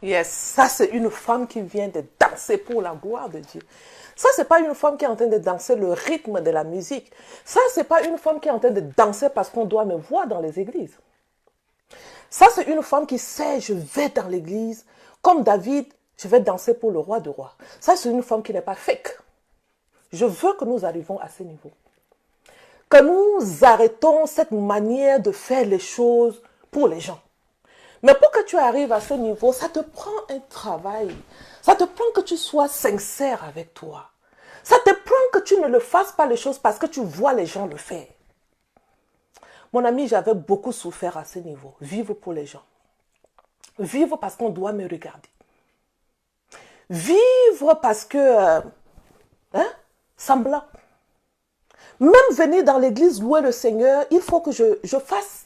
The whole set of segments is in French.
Yes, ça c'est une femme qui vient de danser pour la gloire de Dieu. Ça, c'est pas une femme qui est en train de danser le rythme de la musique. Ça, c'est pas une femme qui est en train de danser parce qu'on doit me voir dans les églises. Ça, c'est une femme qui sait, je vais dans l'église, comme David, je vais danser pour le roi de rois. Ça, c'est une femme qui n'est pas fake. Je veux que nous arrivions à ce niveau. Que nous arrêtons cette manière de faire les choses pour les gens. Mais pour que tu arrives à ce niveau, ça te prend un travail. Ça te prend que tu sois sincère avec toi. Ça te prend que tu ne le fasses pas les choses parce que tu vois les gens le faire. Mon ami, j'avais beaucoup souffert à ce niveau. Vivre pour les gens. Vivre parce qu'on doit me regarder. Vivre parce que... semblant. Même venir dans l'église louer le Seigneur, il faut que je fasse...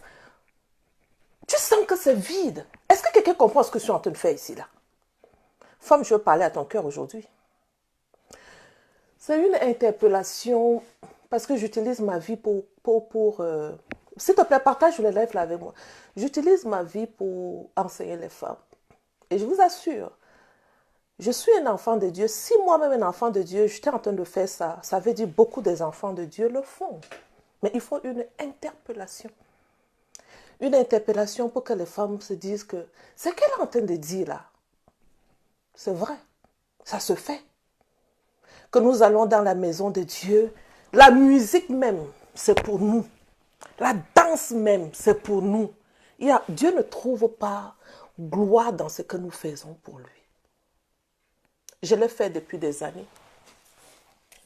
Tu sens que c'est vide. Est-ce que quelqu'un comprend ce que je suis en train de faire ici, là? Femme, je veux parler à ton cœur aujourd'hui. C'est une interpellation parce que j'utilise ma vie pour s'il te plaît, partage le live là avec moi. J'utilise ma vie pour enseigner les femmes. Et je vous assure, je suis un enfant de Dieu. Si moi-même un enfant de Dieu, j'étais en train de faire ça, ça veut dire beaucoup des enfants de Dieu le font. Mais il faut une interpellation. Une interpellation pour que les femmes se disent que ce qu'elle est en train de dire là, c'est vrai, ça se fait. Que nous allons dans la maison de Dieu, la musique même, c'est pour nous. La danse même, c'est pour nous. Dieu ne trouve pas gloire dans ce que nous faisons pour lui. Je l'ai fait depuis des années.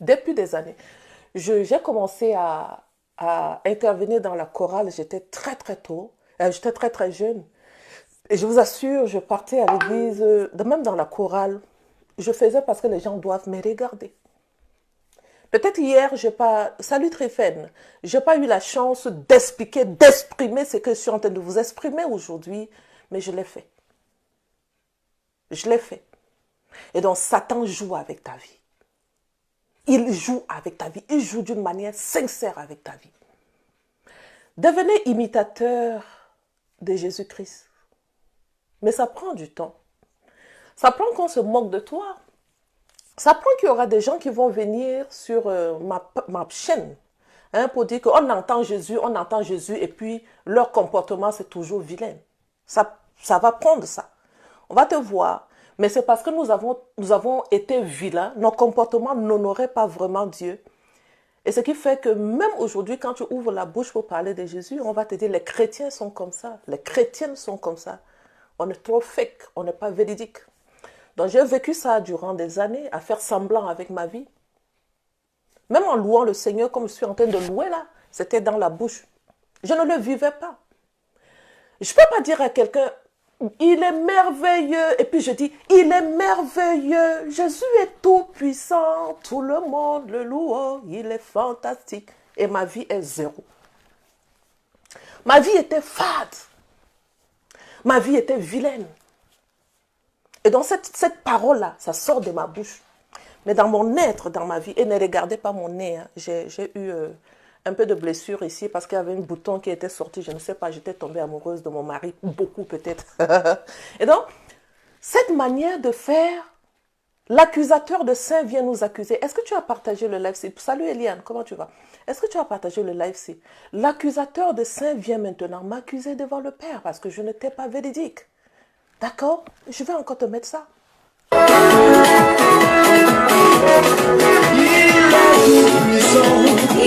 Depuis des années. J'ai commencé à intervenir dans la chorale, j'étais très très tôt, j'étais très très jeune. Et je vous assure, je partais à l'église, même dans la chorale, je faisais parce que les gens doivent me regarder. Peut-être hier, salut Tréphène, je n'ai pas eu la chance d'expliquer, d'exprimer ce que je suis en train de vous exprimer aujourd'hui, mais je l'ai fait. Je l'ai fait. Et donc, Satan joue avec ta vie. Il joue avec ta vie. Il joue d'une manière sincère avec ta vie. Devenez imitateur de Jésus-Christ. Mais ça prend du temps. Ça prend qu'on se moque de toi. Ça prend qu'il y aura des gens qui vont venir sur ma chaîne pour dire qu'on entend Jésus, et puis leur comportement, c'est toujours vilain. Ça va prendre ça. On va te voir. Mais c'est parce que nous avons été vilains, nos comportements n'honoraient pas vraiment Dieu. Et ce qui fait que même aujourd'hui, quand tu ouvres la bouche pour parler de Jésus, on va te dire, les chrétiens sont comme ça, les chrétiennes sont comme ça. On est trop fake, on n'est pas véridique. Donc j'ai vécu ça durant des années, à faire semblant avec ma vie. Même en louant le Seigneur comme je suis en train de louer là, c'était dans la bouche. Je ne le vivais pas. Je ne peux pas dire à quelqu'un, il est merveilleux. Et puis je dis, il est merveilleux. Jésus est tout puissant. Tout le monde le loue. Il est fantastique. Et ma vie est zéro. Ma vie était fade. Ma vie était vilaine. Et donc cette parole-là, ça sort de ma bouche. Mais dans mon être, dans ma vie, et ne regardez pas mon nez, hein, j'ai eu un peu de blessure ici parce qu'il y avait un bouton qui était sorti, je ne sais pas, j'étais tombée amoureuse de mon mari, beaucoup peut-être. Et donc, cette manière de faire, l'accusateur de saint vient nous accuser. Est-ce que tu as partagé le live-ci? Salut Eliane, comment tu vas? Est-ce que tu as partagé le live-ci? L'accusateur de saint vient maintenant m'accuser devant le Père parce que je n'étais pas véridique. D'accord? Je vais encore te mettre ça. Il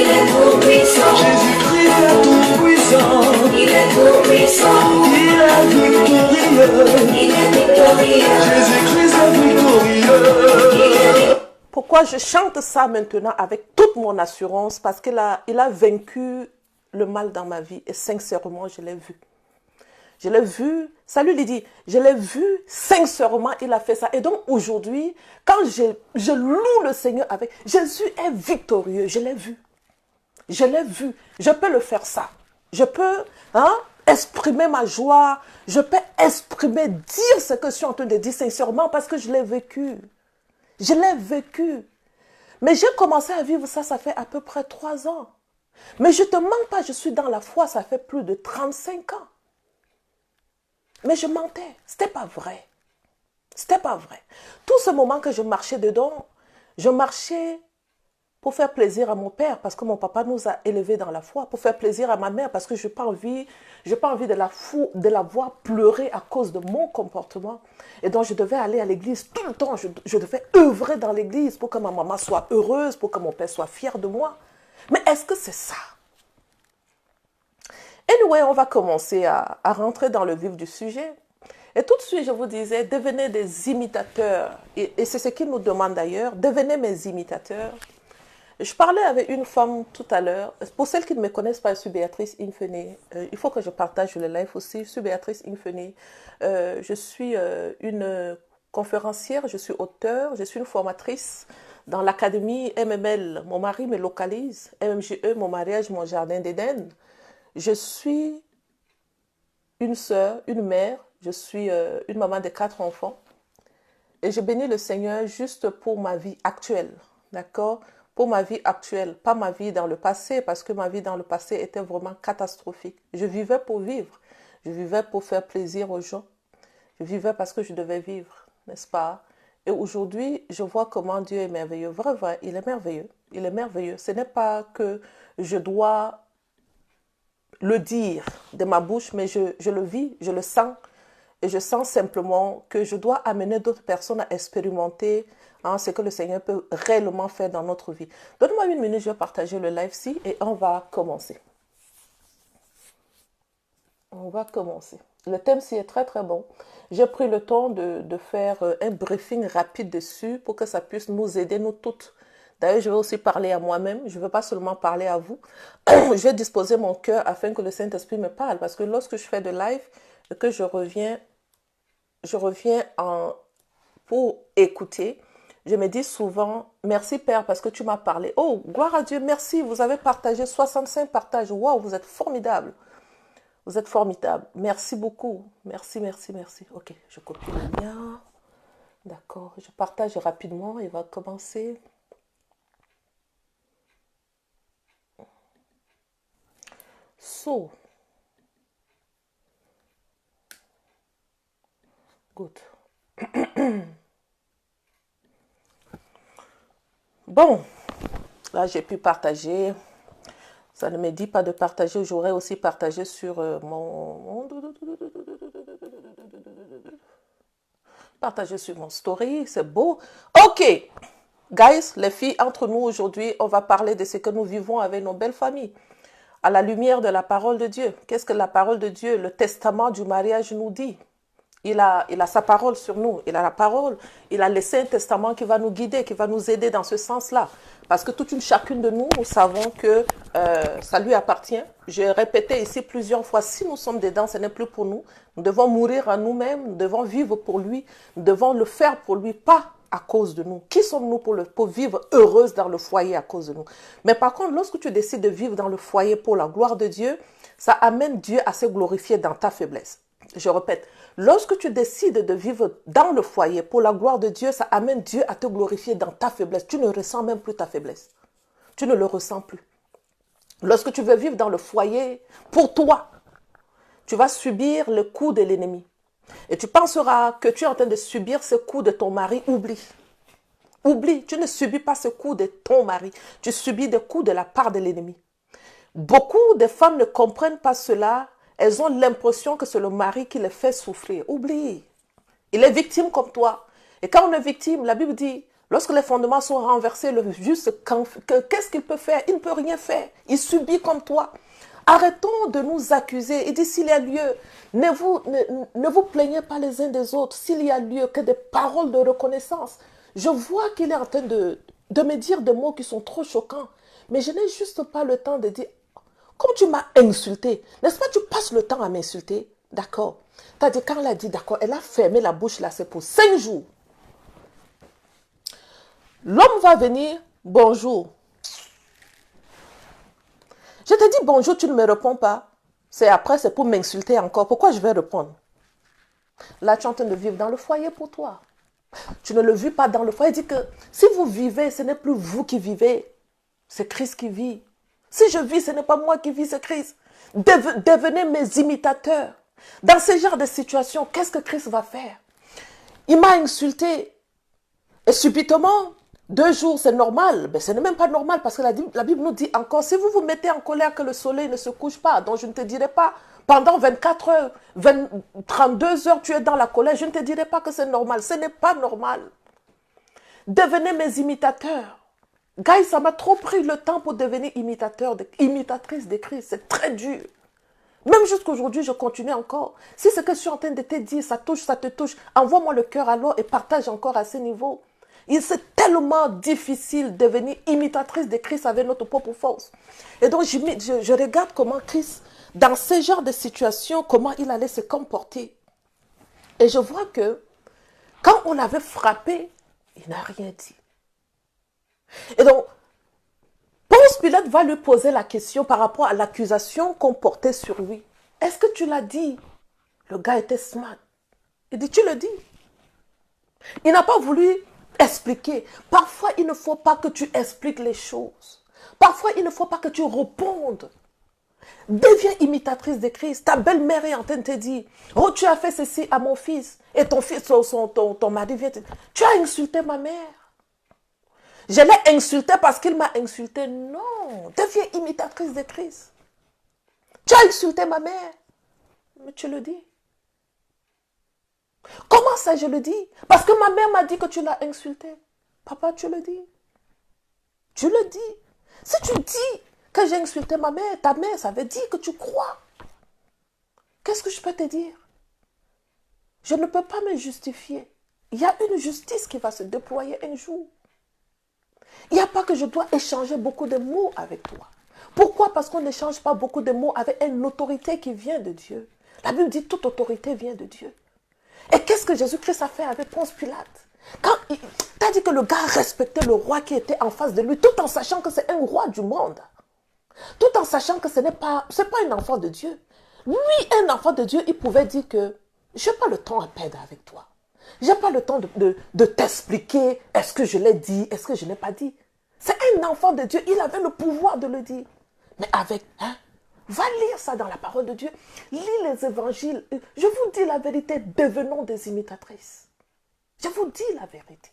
est tout puissant. Jésus-Christ est tout puissant. Il est tout puissant. Il est victorieux. Il est victorieux. Jésus-Christ est victorieux. Pourquoi je chante ça maintenant avec toute mon assurance? Parce qu'il a vaincu le mal dans ma vie et sincèrement, je l'ai vu. Je l'ai vu, salut Lydie, je l'ai vu, sincèrement, il a fait ça. Et donc aujourd'hui, quand je loue le Seigneur avec, Jésus est victorieux, je l'ai vu. Je l'ai vu, je peux le faire ça. Je peux exprimer ma joie, je peux exprimer, dire ce que je suis en train de dire sincèrement parce que je l'ai vécu. Je l'ai vécu. Mais j'ai commencé à vivre ça, ça fait à peu près 3 ans. Mais je ne te mens pas, je suis dans la foi, ça fait plus de 35 ans. Mais je mentais, ce n'était pas vrai. C'était pas vrai. Tout ce moment que je marchais dedans, je marchais pour faire plaisir à mon père, parce que mon papa nous a élevés dans la foi, pour faire plaisir à ma mère, parce que je n'ai pas envie de la voir pleurer à cause de mon comportement. Et donc, je devais aller à l'église tout le temps. Je devais œuvrer dans l'église pour que ma maman soit heureuse, pour que mon père soit fier de moi. Mais est-ce que c'est ça? Anyway, on va commencer à rentrer dans le vif du sujet. Et tout de suite, je vous disais, devenez des imitateurs. Et c'est ce qu'il nous demande d'ailleurs, devenez mes imitateurs. Je parlais avec une femme tout à l'heure. Pour celles qui ne me connaissent pas, je suis Béatrice Infeni. Il faut que je partage le live aussi. Je suis Béatrice Infeni. Je suis une conférencière, je suis auteure, je suis une formatrice dans l'académie MML. Mon mari me localise. MMGE, mon mariage, mon jardin d'Éden. Je suis une sœur, une mère. Je suis une maman de 4 enfants. Et je bénis le Seigneur juste pour ma vie actuelle. D'accord? Pour ma vie actuelle, pas ma vie dans le passé, parce que ma vie dans le passé était vraiment catastrophique. Je vivais pour vivre. Je vivais pour faire plaisir aux gens. Je vivais parce que je devais vivre, n'est-ce pas? Et aujourd'hui, je vois comment Dieu est merveilleux. Vrai, vrai, il est merveilleux. Il est merveilleux. Ce n'est pas que je dois le dire de ma bouche, mais je le vis, je le sens. Et je sens simplement que je dois amener d'autres personnes à expérimenter ce que le Seigneur peut réellement faire dans notre vie. Donne-moi une minute, je vais partager le live-ci et on va commencer. On va commencer. Le thème-ci est très très bon. J'ai pris le temps de faire un briefing rapide dessus pour que ça puisse nous aider, nous toutes. D'ailleurs, je vais aussi parler à moi-même. Je ne veux pas seulement parler à vous. Je vais disposer mon cœur afin que le Saint-Esprit me parle. Parce que lorsque je fais de live et que je reviens pour écouter, je me dis souvent, merci Père parce que tu m'as parlé. Oh, gloire à Dieu, merci, vous avez partagé 65 partages. Waouh, vous êtes formidables. Vous êtes formidables. Merci beaucoup. Merci, merci, merci. Ok, je copie le lien. D'accord, je partage rapidement. Il va commencer. So. Good. Bon, là j'ai pu partager. Ça ne me dit pas de partager. J'aurais aussi partagé sur partager sur mon story. C'est beau. Ok. Guys, les filles, entre nous aujourd'hui, on va parler de ce que nous vivons avec nos belles familles. À la lumière de la parole de Dieu. Qu'est-ce que la parole de Dieu, le testament du mariage nous dit? Il a sa parole sur nous. Il a la parole. Il a laissé un testament qui va nous guider, qui va nous aider dans ce sens-là. Parce que toute une chacune de nous, nous savons que ça lui appartient. J'ai répété ici plusieurs fois, si nous sommes dedans, ce n'est plus pour nous. Nous devons mourir à nous-mêmes, nous devons vivre pour lui, nous devons le faire pour lui, pas à cause de nous. Qui sommes-nous pour vivre heureuse dans le foyer à cause de nous? Mais par contre, lorsque tu décides de vivre dans le foyer pour la gloire de Dieu, ça amène Dieu à se glorifier dans ta faiblesse. Je répète, lorsque tu décides de vivre dans le foyer pour la gloire de Dieu, ça amène Dieu à te glorifier dans ta faiblesse. Tu ne ressens même plus ta faiblesse. Tu ne le ressens plus. Lorsque tu veux vivre dans le foyer pour toi, tu vas subir le coup de l'ennemi. Et tu penseras que tu es en train de subir ce coup de ton mari. Oublie. Oublie, tu ne subis pas ce coup de ton mari. Tu subis des coups de la part de l'ennemi. Beaucoup de femmes ne comprennent pas cela. Elles ont l'impression que c'est le mari qui les fait souffrir. Oublie. Il est victime comme toi. Et quand on est victime, la Bible dit, lorsque les fondements sont renversés, le juste, qu'est-ce qu'il peut faire? Il ne peut rien faire. Il subit comme toi. Arrêtons de nous accuser. Il dit, s'il y a lieu, ne vous plaignez pas les uns des autres. S'il y a lieu, que des paroles de reconnaissance. Je vois qu'il est en train de me dire des mots qui sont trop choquants. Mais je n'ai juste pas le temps de dire, comme tu m'as insulté, n'est-ce pas, tu passes le temps à m'insulter? D'accord. T'as dit, quand elle a dit d'accord, elle a fermé la bouche là, c'est pour 5 jours. L'homme va venir, bonjour. Je te dis bonjour, tu ne me réponds pas. C'est pour m'insulter encore. Pourquoi je vais répondre? Là, tu es en train de vivre dans le foyer pour toi. Tu ne le vis pas dans le foyer. Il dit que si vous vivez, ce n'est plus vous qui vivez. C'est Christ qui vit. Si je vis, ce n'est pas moi qui vis, c'est Christ. Devenez mes imitateurs. Dans ce genre de situation, qu'est-ce que Christ va faire? Il m'a insulté. Et subitement, 2 jours, c'est normal. Mais ce n'est même pas normal parce que la Bible nous dit encore, si vous vous mettez en colère que le soleil ne se couche pas, donc je ne te dirai pas, pendant 24 heures, 32 heures, tu es dans la colère, je ne te dirai pas que c'est normal. Ce n'est pas normal. Devenez mes imitateurs. Guys, ça m'a trop pris le temps pour devenir imitatrice de Christ. C'est très dur. Même jusqu'à aujourd'hui, je continue encore. Si ce que je suis en train de te dire, ça te touche, envoie-moi le cœur alors et partage encore à ce niveau. C'est tellement difficile de devenir imitatrice de Christ avec notre propre force. Et donc, je regarde comment Christ, dans ce genre de situation, comment il allait se comporter. Et je vois que, quand on l'avait frappé, il n'a rien dit. Et donc, Ponce Pilate va lui poser la question par rapport à l'accusation qu'on portait sur lui. Est-ce que tu l'as dit? Le gars était smart. Il dit, tu le dis. Il n'a pas voulu expliquer. Parfois, il ne faut pas que tu expliques les choses. Parfois, il ne faut pas que tu répondes. Deviens imitatrice de Christ. Ta belle-mère est en train de te dire, oh, tu as fait ceci à mon fils. Et ton fils, ton mari vient te dire, tu as insulté ma mère. Je l'ai insulté parce qu'il m'a insulté. Non, deviens imitatrice de Christ. Tu as insulté ma mère. Mais tu le dis. Comment ça je le dis? Parce que ma mère m'a dit que tu l'as insulté. Papa, tu le dis. Tu le dis. Si tu dis que j'ai insulté ma mère, ta mère, ça veut dire que tu crois. Qu'est-ce que je peux te dire? Je ne peux pas me justifier. Il y a une justice qui va se déployer un jour. Il n'y a pas que je dois échanger beaucoup de mots avec toi. Pourquoi? Parce qu'on n'échange pas beaucoup de mots avec une autorité qui vient de Dieu. La Bible dit toute autorité vient de Dieu. Et qu'est-ce que Jésus-Christ a fait avec Ponce Pilate? Quand il t'a dit que le gars respectait le roi qui était en face de lui, tout en sachant que c'est un roi du monde. Tout en sachant que ce n'est pas un enfant de Dieu. Lui, un enfant de Dieu, il pouvait dire que je n'ai pas le temps à perdre avec toi. Je n'ai pas le temps de t'expliquer est-ce que je l'ai dit, est-ce que je n'ai pas dit. C'est un enfant de Dieu, il avait le pouvoir de le dire. Mais avec, va lire ça dans la parole de Dieu. Lis les évangiles. Je vous dis la vérité, devenons des imitatrices. Je vous dis la vérité.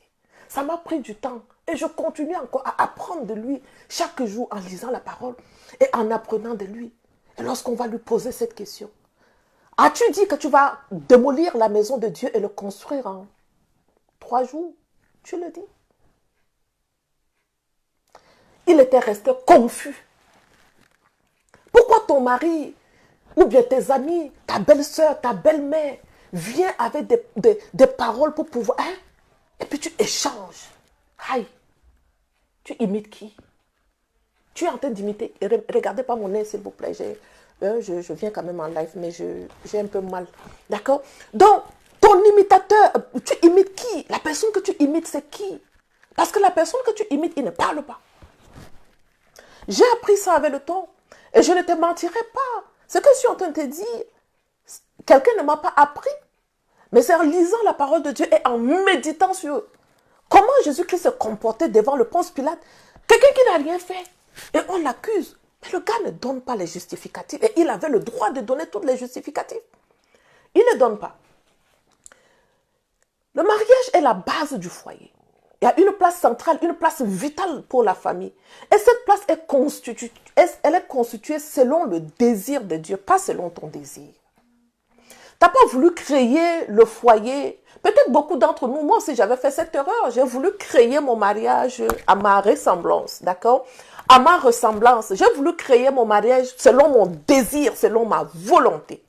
Ça m'a pris du temps et je continue encore à apprendre de lui chaque jour en lisant la parole et en apprenant de lui. Et lorsqu'on va lui poser cette question, as-tu dit que tu vas démolir la maison de Dieu et le construire en 3 jours? Tu le dis. Il était resté confus. Pourquoi ton mari, ou bien tes amis, ta belle-sœur, ta belle-mère, vient avec des paroles pour pouvoir... et puis tu échanges. Aïe, tu imites qui? Tu es en train d'imiter. Regardez pas mon nez, s'il vous plaît. Je viens quand même en live, mais j'ai un peu mal. D'accord? Donc, ton imitateur, tu imites qui? La personne que tu imites, c'est qui? Parce que la personne que tu imites, il ne parle pas. J'ai appris ça avec le temps. Et je ne te mentirai pas. Ce que je suis en train de te dire, quelqu'un ne m'a pas appris. Mais c'est en lisant la parole de Dieu et en méditant sur comment Jésus-Christ se comportait devant le Ponce Pilate. Quelqu'un qui n'a rien fait. Et on l'accuse. Mais le gars ne donne pas les justificatifs. Et il avait le droit de donner tous les justificatifs. Il ne donne pas. Le mariage est la base du foyer. Il y a une place centrale, une place vitale pour la famille. Et cette place est constituée, selon le désir de Dieu, pas selon ton désir. Tu n'as pas voulu créer le foyer. Peut-être beaucoup d'entre nous, moi aussi j'avais fait cette erreur. J'ai voulu créer mon mariage à ma ressemblance, d'accord? À ma ressemblance. J'ai voulu créer mon mariage selon mon désir, selon ma volonté.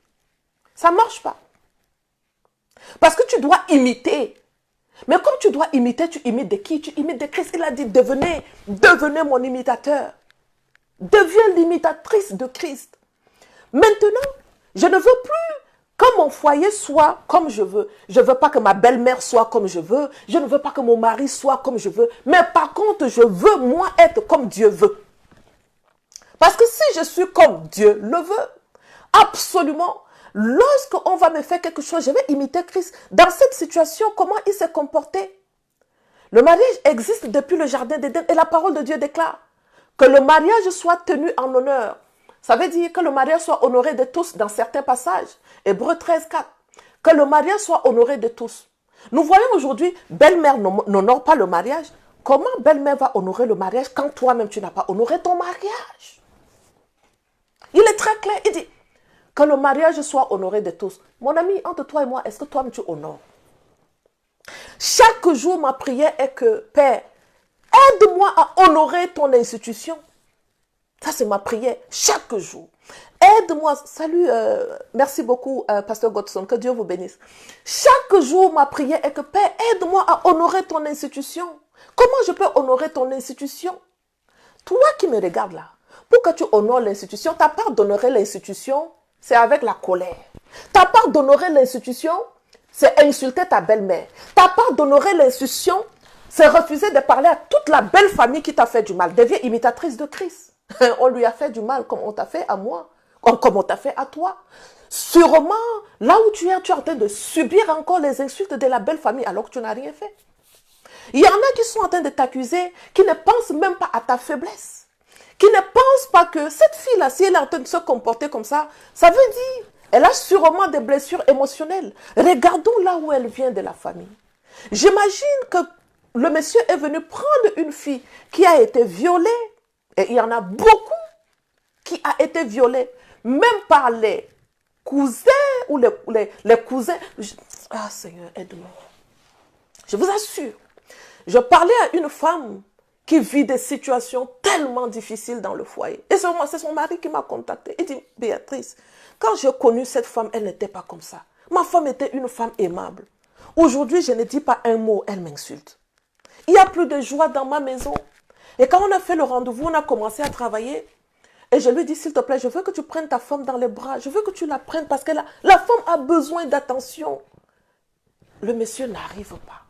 Ça ne marche pas. Parce que tu dois imiter. Mais comme tu dois imiter, tu imites de qui? Tu imites de Christ. Il a dit, devenez mon imitateur. Deviens l'imitatrice de Christ. Maintenant, je ne veux plus que mon foyer soit comme je veux. Je ne veux pas que ma belle-mère soit comme je veux. Je ne veux pas que mon mari soit comme je veux. Mais par contre, je veux, moi, être comme Dieu veut. Parce que si je suis comme Dieu le veut, absolument, lorsqu'on va me faire quelque chose, je vais imiter Christ. Dans cette situation, comment il s'est comporté? Le mariage existe depuis le jardin d'Éden et la parole de Dieu déclare que le mariage soit tenu en honneur. Ça veut dire que le mariage soit honoré de tous dans certains passages. Hébreux 13, 4. Que le mariage soit honoré de tous. Nous voyons aujourd'hui, belle-mère n'honore pas le mariage. Comment belle-mère va honorer le mariage quand toi-même tu n'as pas honoré ton mariage? Il est très clair, il dit que le mariage soit honoré de tous. Mon ami, entre toi et moi, est-ce que toi-même tu honores? Chaque jour, ma prière est que, Père, aide-moi à honorer ton institution. Ça, c'est ma prière chaque jour. Aide-moi. Salut, merci beaucoup, Pasteur Godson, que Dieu vous bénisse. Chaque jour, ma prière est que, Père, aide-moi à honorer ton institution. Comment je peux honorer ton institution? Toi qui me regardes là, pour que tu honores l'institution, ta part d'honorer l'institution, c'est avec la colère. Ta part d'honorer l'institution, c'est insulter ta belle-mère. Ta part d'honorer l'institution, c'est refuser de parler à toute la belle famille qui t'a fait du mal. Deviens imitatrice de Christ. On lui a fait du mal comme on t'a fait à moi, comme on t'a fait à toi. Sûrement, là où tu es en train de subir encore les insultes de la belle famille alors que tu n'as rien fait. Il y en a qui sont en train de t'accuser, qui ne pensent même pas à ta faiblesse. Qui ne pensent pas que cette fille-là, si elle est en train de se comporter comme ça veut dire, elle a sûrement des blessures émotionnelles. Regardons là où elle vient de la famille. J'imagine que le monsieur est venu prendre une fille qui a été violée, et il y en a beaucoup qui a été violée, même par les cousins ou les cousins. Ah Seigneur, aide-moi. Je vous assure, je parlais à une femme qui vit des situations tellement difficiles dans le foyer. Et c'est son mari qui m'a contacté. Il dit, Béatrice, quand j'ai connu cette femme, elle n'était pas comme ça. Ma femme était une femme aimable. Aujourd'hui, je ne dis pas un mot, elle m'insulte. Il n'y a plus de joie dans ma maison. Et quand on a fait le rendez-vous, on a commencé à travailler. Et je lui dis, s'il te plaît, je veux que tu prennes ta femme dans les bras. Je veux que tu la prennes parce que la femme a besoin d'attention. Le monsieur n'arrive pas.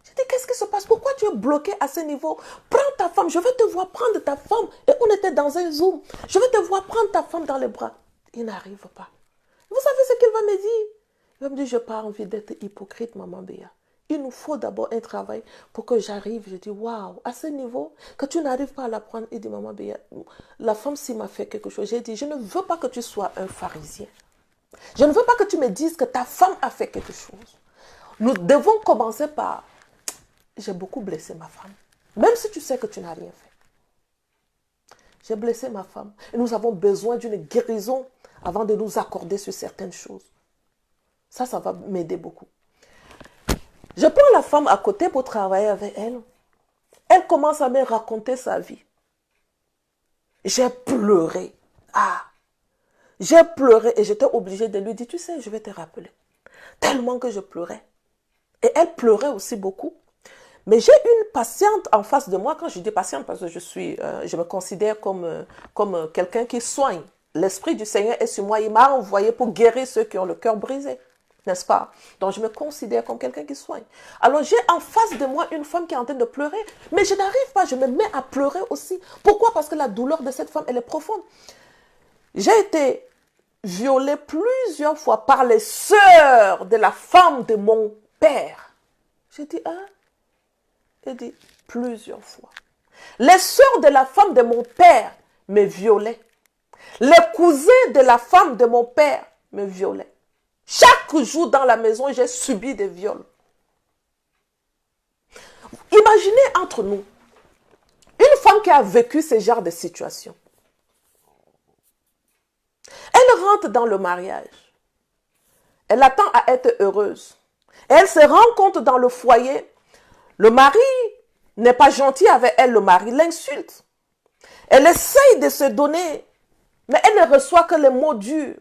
Je dis, qu'est-ce qui se passe? Pourquoi tu es bloqué à ce niveau? Prends ta femme, je veux te voir prendre ta femme. Et on était dans un Zoom. Je veux te voir prendre ta femme dans les bras. Il n'arrive pas. Vous savez ce qu'il va me dire? Il va me dire, je n'ai pas envie d'être hypocrite, maman Béa. Il nous faut d'abord un travail pour que j'arrive. Je dis, waouh, à ce niveau, que tu n'arrives pas à la prendre. Il dit, maman Béa, la femme s'il m'a fait quelque chose. J'ai dit, je ne veux pas que tu sois un pharisien. Je ne veux pas que tu me dises que ta femme a fait quelque chose. Nous devons commencer par, j'ai beaucoup blessé ma femme. Même si tu sais que tu n'as rien fait. J'ai blessé ma femme. Et nous avons besoin d'une guérison avant de nous accorder sur certaines choses. Ça va m'aider beaucoup. Je prends la femme à côté pour travailler avec elle. Elle commence à me raconter sa vie. J'ai pleuré. J'ai pleuré et j'étais obligée de lui dire, tu sais, je vais te rappeler. Tellement que je pleurais. Et elle pleurait aussi beaucoup. Mais j'ai une patiente en face de moi. Quand je dis patiente, parce que je me considère comme quelqu'un qui soigne. L'Esprit du Seigneur est sur moi. Il m'a envoyé pour guérir ceux qui ont le cœur brisé. N'est-ce pas? Donc je me considère comme quelqu'un qui soigne. Alors j'ai en face de moi une femme qui est en train de pleurer. Mais je n'arrive pas, je me mets à pleurer aussi. Pourquoi? Parce que la douleur de cette femme, elle est profonde. J'ai été violée plusieurs fois par les sœurs de la femme de mon père. J'ai dit, il dit, plusieurs fois. Les sœurs de la femme de mon père me violaient. Les cousins de la femme de mon père me violaient. Chaque jour dans la maison, j'ai subi des viols. Imaginez entre nous, une femme qui a vécu ce genre de situation. Elle rentre dans le mariage. Elle attend à être heureuse. Et elle se rend compte dans le foyer, le mari n'est pas gentil avec elle, le mari l'insulte. Elle essaye de se donner, mais elle ne reçoit que les mots durs.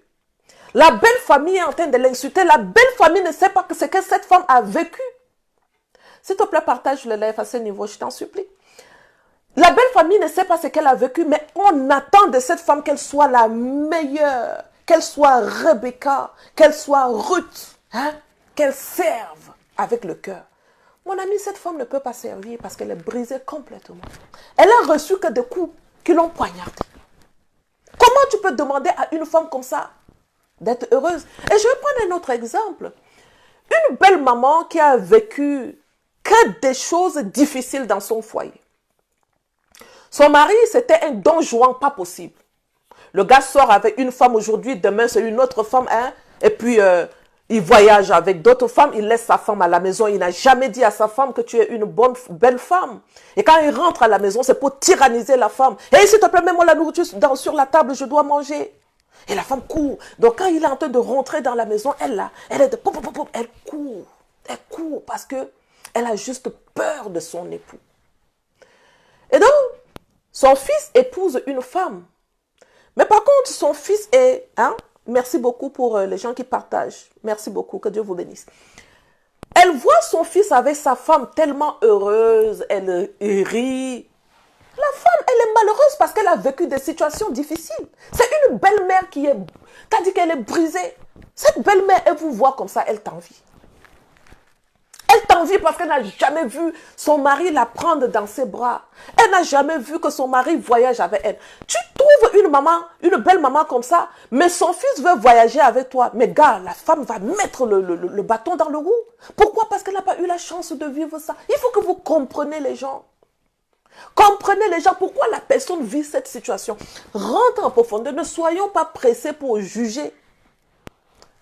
La belle famille est en train de l'insulter. La belle famille ne sait pas ce que cette femme a vécu. S'il te plaît, partage le live à ce niveau, je t'en supplie. La belle famille ne sait pas ce qu'elle a vécu, mais on attend de cette femme qu'elle soit la meilleure, qu'elle soit Rebecca, qu'elle soit Ruth, qu'elle serve avec le cœur. Mon ami, cette femme ne peut pas servir parce qu'elle est brisée complètement. Elle a reçu que des coups qui l'ont poignardée. Comment tu peux demander à une femme comme ça d'être heureuse? Et je vais prendre un autre exemple. Une belle maman qui a vécu que des choses difficiles dans son foyer. Son mari, c'était un don Juan pas possible. Le gars sort avec une femme aujourd'hui, demain c'est une autre femme, et puis Il voyage avec d'autres femmes, il laisse sa femme à la maison. Il n'a jamais dit à sa femme que tu es une belle femme. Et quand il rentre à la maison, c'est pour tyranniser la femme. Hey, s'il te plaît, mets-moi la nourriture sur la table, je dois manger. Et la femme court. Donc quand il est en train de rentrer dans la maison, elle est de pop, pop, pop, elle court. Elle court parce que elle a juste peur de son époux. Et donc, son fils épouse une femme. Mais par contre, son fils est... Merci beaucoup pour les gens qui partagent. Merci beaucoup, que Dieu vous bénisse. Elle voit son fils avec sa femme tellement heureuse, elle rit. La femme, elle est malheureuse parce qu'elle a vécu des situations difficiles. C'est une belle-mère qui est... T'as dit qu'elle est brisée. Cette belle-mère, elle vous voit comme ça, elle t'envie. Elle t'envie parce qu'elle n'a jamais vu son mari la prendre dans ses bras. Elle n'a jamais vu que son mari voyage avec elle. Tu trouves une maman, une belle maman comme ça, mais son fils veut voyager avec toi. Mais gars, la femme va mettre le bâton dans le roue. Pourquoi? Parce qu'elle n'a pas eu la chance de vivre ça. Il faut que vous compreniez les gens. Comprenez les gens pourquoi la personne vit cette situation. Rentre en profondeur. Ne soyons pas pressés pour juger.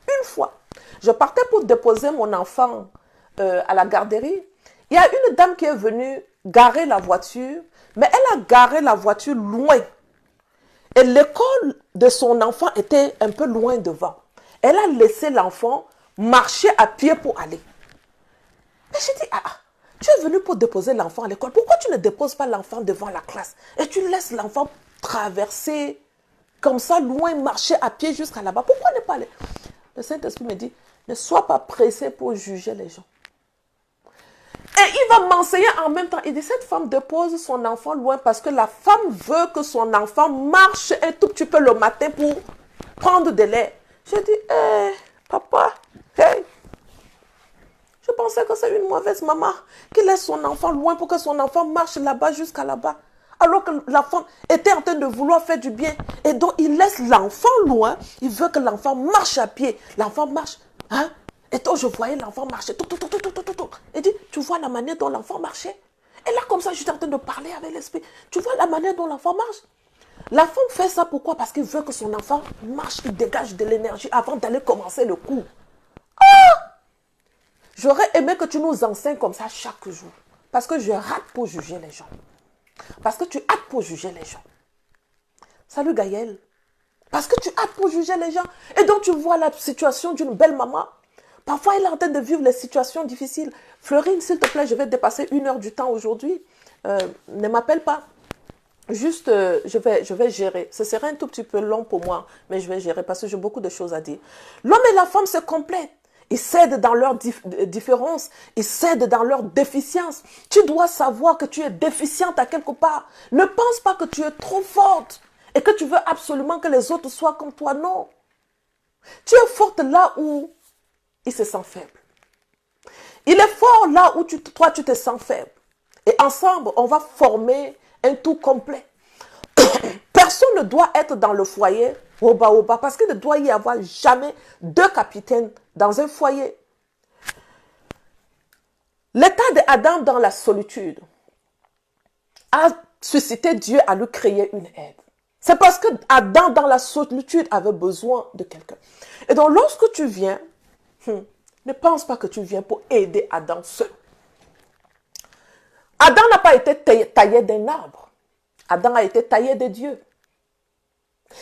Une fois, je partais pour déposer mon enfant à la garderie. Il y a une dame qui est venue garer la voiture, mais elle a garé la voiture loin. Et l'école de son enfant était un peu loin devant. Elle a laissé l'enfant marcher à pied pour aller. Mais j'ai dit, tu es venu pour déposer l'enfant à l'école. Pourquoi tu ne déposes pas l'enfant devant la classe et tu laisses l'enfant traverser comme ça, loin, marcher à pied jusqu'à là-bas? Pourquoi ne pas aller? Le Saint-Esprit me dit, ne sois pas pressé pour juger les gens. Et il va m'enseigner en même temps. Il dit, cette femme dépose son enfant loin parce que la femme veut que son enfant marche un tout petit peu le matin pour prendre de lait. Je dis, papa, hey. Je pensais que c'est une mauvaise maman qui laisse son enfant loin pour que son enfant marche là-bas jusqu'à là-bas. Alors que la femme était en train de vouloir faire du bien. Et donc, il laisse l'enfant loin. Il veut que l'enfant marche à pied. L'enfant marche. Et donc, je voyais l'enfant marcher. Et dit, tu vois la manière dont l'enfant marchait? Et là, comme ça, j'étais en train de parler avec l'esprit. Tu vois la manière dont l'enfant marche? La femme fait ça pourquoi? Parce qu'il veut que son enfant marche, il dégage de l'énergie avant d'aller commencer le cours. J'aurais aimé que tu nous enseignes comme ça chaque jour. Parce que je rate pour juger les gens. Parce que tu hâtes pour juger les gens. Salut Gaël. Parce que tu hâtes pour juger les gens. Et donc tu vois la situation d'une belle maman. Parfois elle est en train de vivre les situations difficiles. Fleurine, s'il te plaît, je vais dépasser 1 heure du temps aujourd'hui. Ne m'appelle pas. Juste, je vais gérer. Ce serait un tout petit peu long pour moi, mais je vais gérer parce que j'ai beaucoup de choses à dire. L'homme et la femme se complètent. Ils cèdent dans leurs différences. Ils cèdent dans leurs déficiences. Tu dois savoir que tu es déficiente à quelque part. Ne pense pas que tu es trop forte et que tu veux absolument que les autres soient comme toi. Non. Tu es forte là où il se sent faible. Il est fort là où toi, tu te sens faible. Et ensemble, on va former un tout complet. Personne ne doit être dans le foyer au bas, parce qu'il ne doit y avoir jamais 2 capitaines dans un foyer. L'état d'Adam dans la solitude a suscité Dieu à lui créer une aide. C'est parce que Adam dans la solitude avait besoin de quelqu'un. Et donc lorsque tu viens, ne pense pas que tu viens pour aider Adam seul. Adam n'a pas été taillé d'un arbre. Adam a été taillé de Dieu.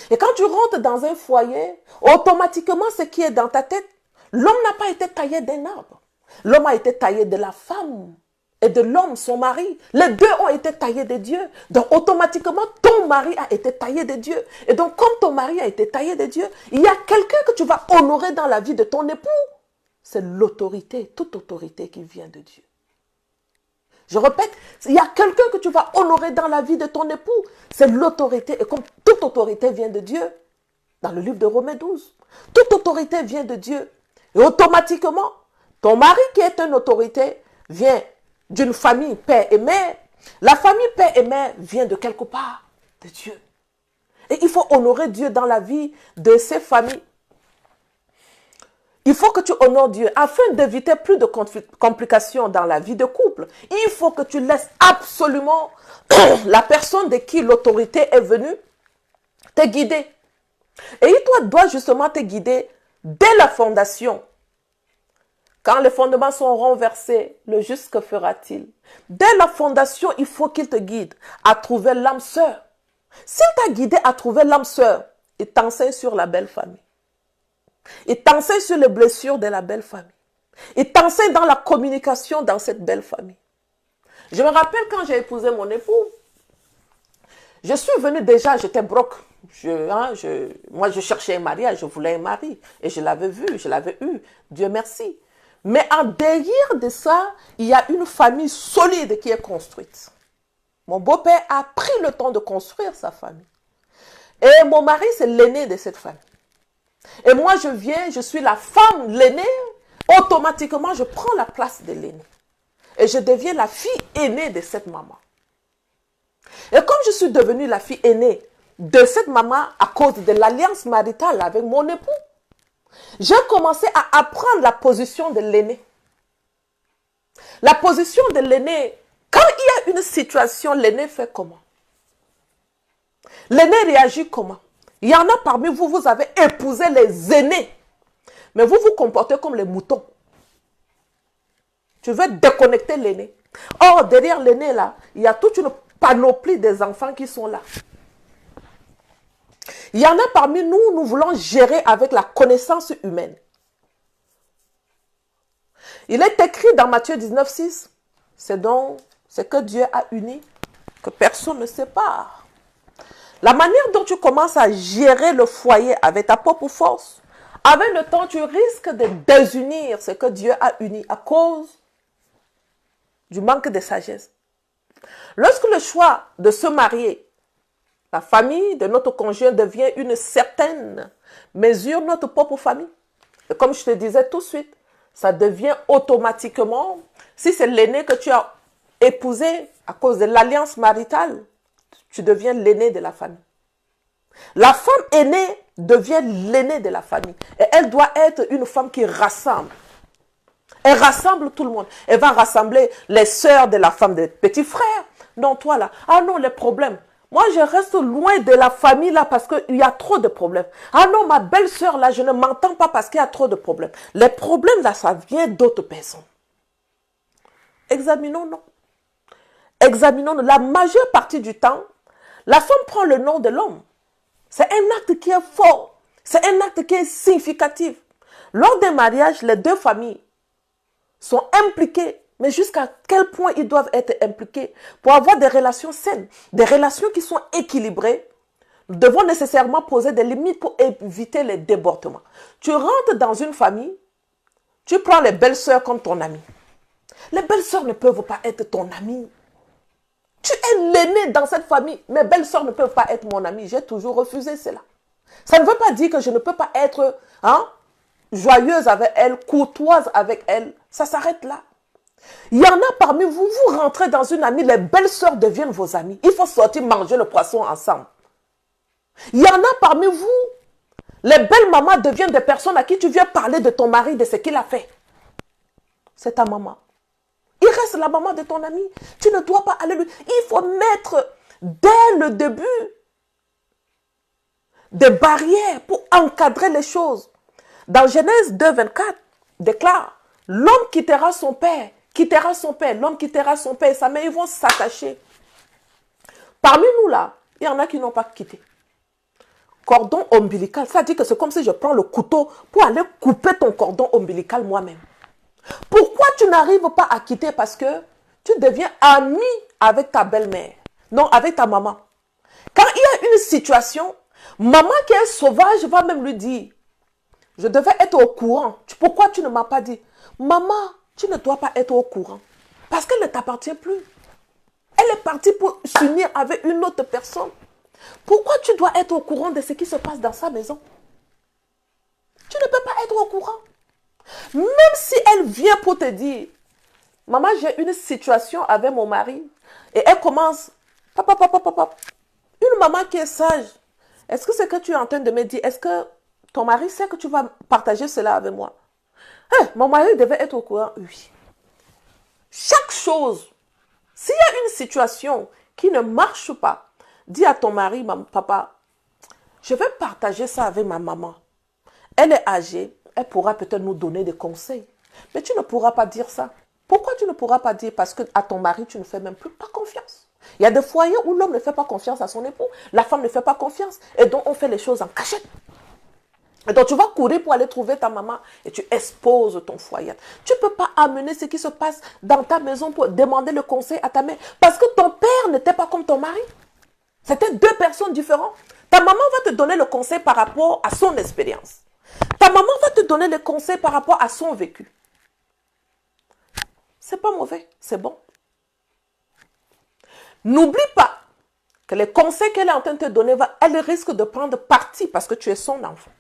Et quand tu rentres dans un foyer, automatiquement ce qui est dans ta tête, l'homme n'a pas été taillé d'un arbre. L'homme a été taillé de la femme et de l'homme, son mari. Les deux ont été taillés de Dieu. Donc automatiquement, ton mari a été taillé de Dieu. Et donc comme ton mari a été taillé de Dieu, il y a quelqu'un que tu vas honorer dans la vie de ton époux. C'est l'autorité, toute autorité qui vient de Dieu. Je répète, il y a quelqu'un que tu vas honorer dans la vie de ton époux. C'est l'autorité. Et comme toute autorité vient de Dieu, dans le livre de Romains 12, toute autorité vient de Dieu. Et automatiquement, ton mari qui est une autorité vient d'une famille père et mère. La famille père et mère vient de quelque part de Dieu. Et il faut honorer Dieu dans la vie de ces familles. Il faut que tu honores Dieu afin d'éviter plus de complications dans la vie de couple. Il faut que tu laisses absolument la personne de qui l'autorité est venue te guider. Et il doit justement te guider dès la fondation Quand les fondements sont renversés, le juste que fera-t-il? Dès la fondation, il faut qu'il te guide à trouver l'âme sœur. S'il t'a guidé à trouver l'âme sœur, il t'enseigne sur la belle famille. Il t'enseigne sur les blessures de la belle famille. Il t'enseigne dans la communication dans cette belle famille. Je me rappelle quand j'ai épousé mon époux, je suis venue déjà, j'étais broke. Moi, je cherchais un mariage, je voulais un mari. Et je l'avais vu, je l'avais eu. Dieu merci. Mais en derrière de ça, il y a une famille solide qui est construite. Mon beau-père a pris le temps de construire sa famille. Et mon mari, c'est l'aîné de cette famille. Et moi, je suis la femme, l'aînée. Automatiquement, je prends la place de l'aîné. Et je deviens la fille aînée de cette maman. Et comme je suis devenue la fille aînée de cette maman à cause de l'alliance maritale avec mon époux, j'ai commencé à apprendre la position de l'aîné. La position de l'aîné, quand il y a une situation, l'aîné fait comment? L'aîné réagit comment? Il y en a parmi vous, vous avez épousé les aînés, mais vous vous comportez comme les moutons. Tu veux déconnecter l'aîné. Or, derrière l'aîné, là, il y a toute une panoplie des enfants qui sont là. Il y en a parmi nous, nous voulons gérer avec la connaissance humaine. Il est écrit dans Matthieu 19,6, c'est que Dieu a uni, que personne ne sépare. La manière dont tu commences à gérer le foyer avec ta propre force, avec le temps, tu risques de désunir ce que Dieu a uni à cause du manque de sagesse. Lorsque le choix de se marier, la famille de notre conjoint devient une certaine mesure notre propre famille. Et comme je te disais tout de suite, ça devient automatiquement, si c'est l'aîné que tu as épousé à cause de l'alliance maritale, tu deviens l'aîné de la famille. La femme aînée devient l'aînée de la famille. Et elle doit être une femme qui rassemble. Elle rassemble tout le monde. Elle va rassembler les sœurs de la femme, des petits frères. Non, toi là. Ah non, les problèmes. Moi, je reste loin de la famille là parce qu'il y a trop de problèmes. Ah non, ma belle-sœur là, je ne m'entends pas parce qu'il y a trop de problèmes. Les problèmes là, ça vient d'autres personnes. Examinons-nous. Examinons-nous. La majeure partie du temps, la femme prend le nom de l'homme. C'est un acte qui est fort. C'est un acte qui est significatif. Lors des mariages, les deux familles sont impliquées. Mais jusqu'à quel point ils doivent être impliqués pour avoir des relations saines, des relations qui sont équilibrées. Nous devons nécessairement poser des limites pour éviter les débordements. Tu rentres dans une famille, tu prends les belles-sœurs comme ton amie. Les belles-sœurs ne peuvent pas être ton amie. Tu es l'aîné dans cette famille. Mes belles-sœurs ne peuvent pas être mon amie. J'ai toujours refusé cela. Ça ne veut pas dire que je ne peux pas être joyeuse avec elle, courtoise avec elle. Ça s'arrête là. Il y en a parmi vous, vous rentrez dans une amie, les belles-sœurs deviennent vos amies. Il faut sortir manger le poisson ensemble. Il y en a parmi vous, les belles mamans deviennent des personnes à qui tu viens parler de ton mari, de ce qu'il a fait. C'est ta maman. Il reste la maman de ton ami. Tu ne dois pas aller lui. Il faut mettre dès le début des barrières pour encadrer les choses. Dans Genèse 2, 24, déclare, l'homme quittera son père. L'homme quittera son père et sa mère, ils vont s'attacher. Parmi nous là, il y en a qui n'ont pas quitté. Cordon ombilical, ça dit que c'est comme si je prends le couteau pour aller couper ton cordon ombilical moi-même. Pourquoi tu n'arrives pas à quitter? Parce que tu deviens ami avec ta belle-mère. Non, avec ta maman. Quand il y a une situation, maman qui est sauvage va même lui dire, je devais être au courant. Pourquoi tu ne m'as pas dit? Maman, tu ne dois pas être au courant. Parce qu'elle ne t'appartient plus. Elle est partie pour s'unir avec une autre personne. Pourquoi tu dois être au courant de ce qui se passe dans sa maison? Tu ne peux pas être au courant. Même si elle vient pour te dire, maman, j'ai une situation avec mon mari. Et elle commence, papa. Une maman qui est sage. Est-ce que c'est que tu es en train de me dire, est-ce que ton mari sait que tu vas partager cela avec moi? Mon mari devait être au courant, oui. Chaque chose, s'il y a une situation qui ne marche pas, dis à ton mari, papa, je vais partager ça avec ma maman. Elle est âgée, elle pourra peut-être nous donner des conseils. Mais tu ne pourras pas dire ça. Pourquoi tu ne pourras pas dire? Parce que à ton mari, tu ne fais même plus pas confiance. Il y a des foyers où l'homme ne fait pas confiance à son époux, la femme ne fait pas confiance, et donc on fait les choses en cachette. Et donc tu vas courir pour aller trouver ta maman et tu exposes ton foyer. Tu ne peux pas amener ce qui se passe dans ta maison pour demander le conseil à ta mère. Parce que ton père n'était pas comme ton mari. C'était deux personnes différentes. Ta maman va te donner le conseil par rapport à son expérience. Ta maman va te donner le conseil par rapport à son vécu. C'est pas mauvais, c'est bon. N'oublie pas que les conseils qu'elle est en train de te donner, elle risque de prendre parti parce que tu es son enfant.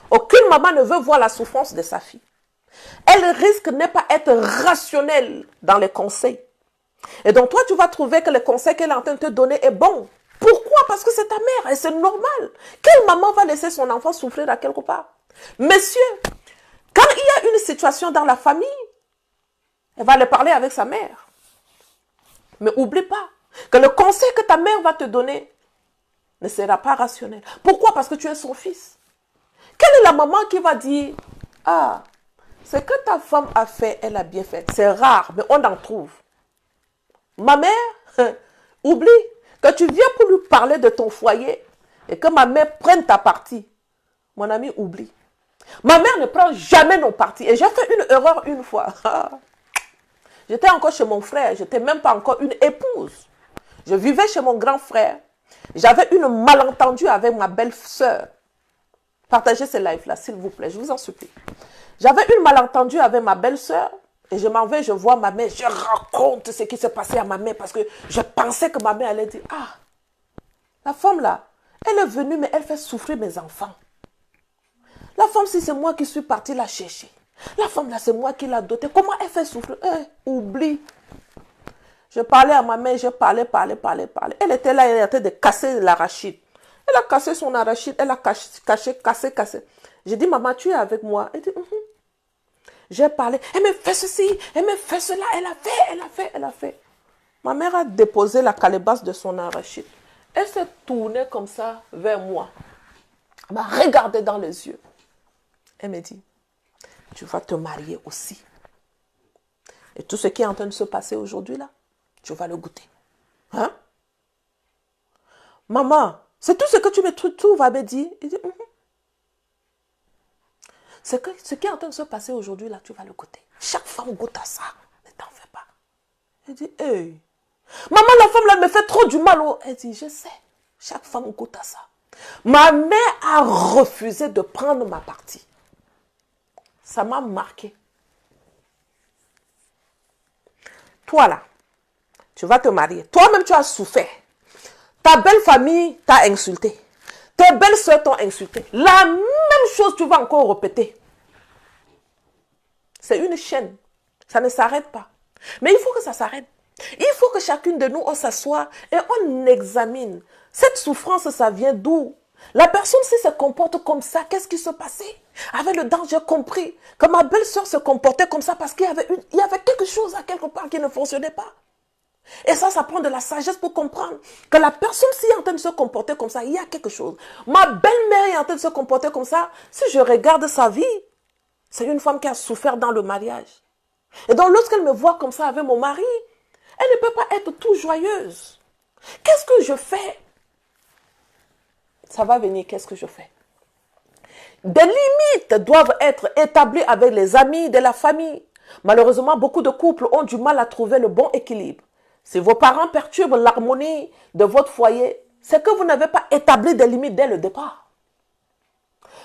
Aucune maman ne veut voir la souffrance de sa fille. Elle risque de ne pas être rationnelle dans les conseils. Et donc toi, tu vas trouver que le conseil qu'elle est en train de te donner est bon. Pourquoi? Parce que c'est ta mère et c'est normal. Quelle maman va laisser son enfant souffrir à quelque part? Messieurs, quand il y a une situation dans la famille, elle va aller parler avec sa mère. Mais oublie pas que le conseil que ta mère va te donner ne sera pas rationnel. Pourquoi? Parce que tu es son fils. Quelle est la maman qui va dire, ah, ce que ta femme a fait, elle a bien fait. C'est rare, mais on en trouve. Ma mère, oublie que tu viens pour lui parler de ton foyer et que ma mère prenne ta partie. Mon ami, oublie. Ma mère ne prend jamais nos parties. Et j'ai fait une erreur une fois. J'étais encore chez mon frère. Je n'étais même pas encore une épouse. Je vivais chez mon grand frère. J'avais une malentendue avec ma belle-sœur. Partagez ce live-là, s'il vous plaît. Je vous en supplie. J'avais une malentendue avec ma belle-sœur. Et je m'en vais, je vois ma mère. Je raconte ce qui s'est passé à ma mère. Parce que je pensais que ma mère allait dire, ah, la femme là, elle est venue, mais elle fait souffrir mes enfants. La femme, si c'est moi qui suis partie la chercher. La femme là, c'est moi qui l'ai dotée. Comment elle fait souffrir? Oublie. Je parlais à ma mère, je parlais. Elle était là, elle était de casser l'arachide. Elle a cassé son arachide, elle a cassé. J'ai dit, maman, tu es avec moi? Elle dit, J'ai parlé, elle me fait ceci, elle me fait cela, elle a fait. Ma mère a déposé la calebasse de son arachide. Elle s'est tournée comme ça vers moi. Elle m'a regardé dans les yeux. Elle me dit, tu vas te marier aussi. Et tout ce qui est en train de se passer aujourd'hui là, tu vas le goûter. Hein? Maman, c'est tout ce que tu me trouves à me dire. Il dit, ce qui est en train de se passer aujourd'hui là, tu vas le goûter. Chaque femme goûte à ça. Ne t'en fais pas. Elle dit, hey. Maman, la femme là me fait trop du mal. Elle dit, je sais. Chaque femme goûte à ça. Ma mère a refusé de prendre ma partie. Ça m'a marqué. Toi là, tu vas te marier. Toi-même, tu as souffert. Ta belle famille t'a insulté. Tes belles soeurs t'ont insulté. La même chose, tu vas encore répéter. C'est une chaîne. Ça ne s'arrête pas. Mais il faut que ça s'arrête. Il faut que chacune de nous, on s'assoie et on examine. Cette souffrance, ça vient d'où? La personne, si se comporte comme ça, qu'est-ce qui se passait? Avec le temps, j'ai compris que ma belle-sœur se comportait comme ça parce qu'il y avait quelque chose à quelque part qui ne fonctionnait pas. Et ça prend de la sagesse pour comprendre que la personne, si elle est en train de se comporter comme ça, il y a quelque chose. Ma belle-mère est en train de se comporter comme ça. Si je regarde sa vie, c'est une femme qui a souffert dans le mariage. Et donc, lorsqu'elle me voit comme ça avec mon mari, elle ne peut pas être tout joyeuse. Qu'est-ce que je fais? Ça va venir, qu'est-ce que je fais? Des limites doivent être établies avec les amis de la famille. Malheureusement, beaucoup de couples ont du mal à trouver le bon équilibre. Si vos parents perturbent l'harmonie de votre foyer, c'est que vous n'avez pas établi des limites dès le départ.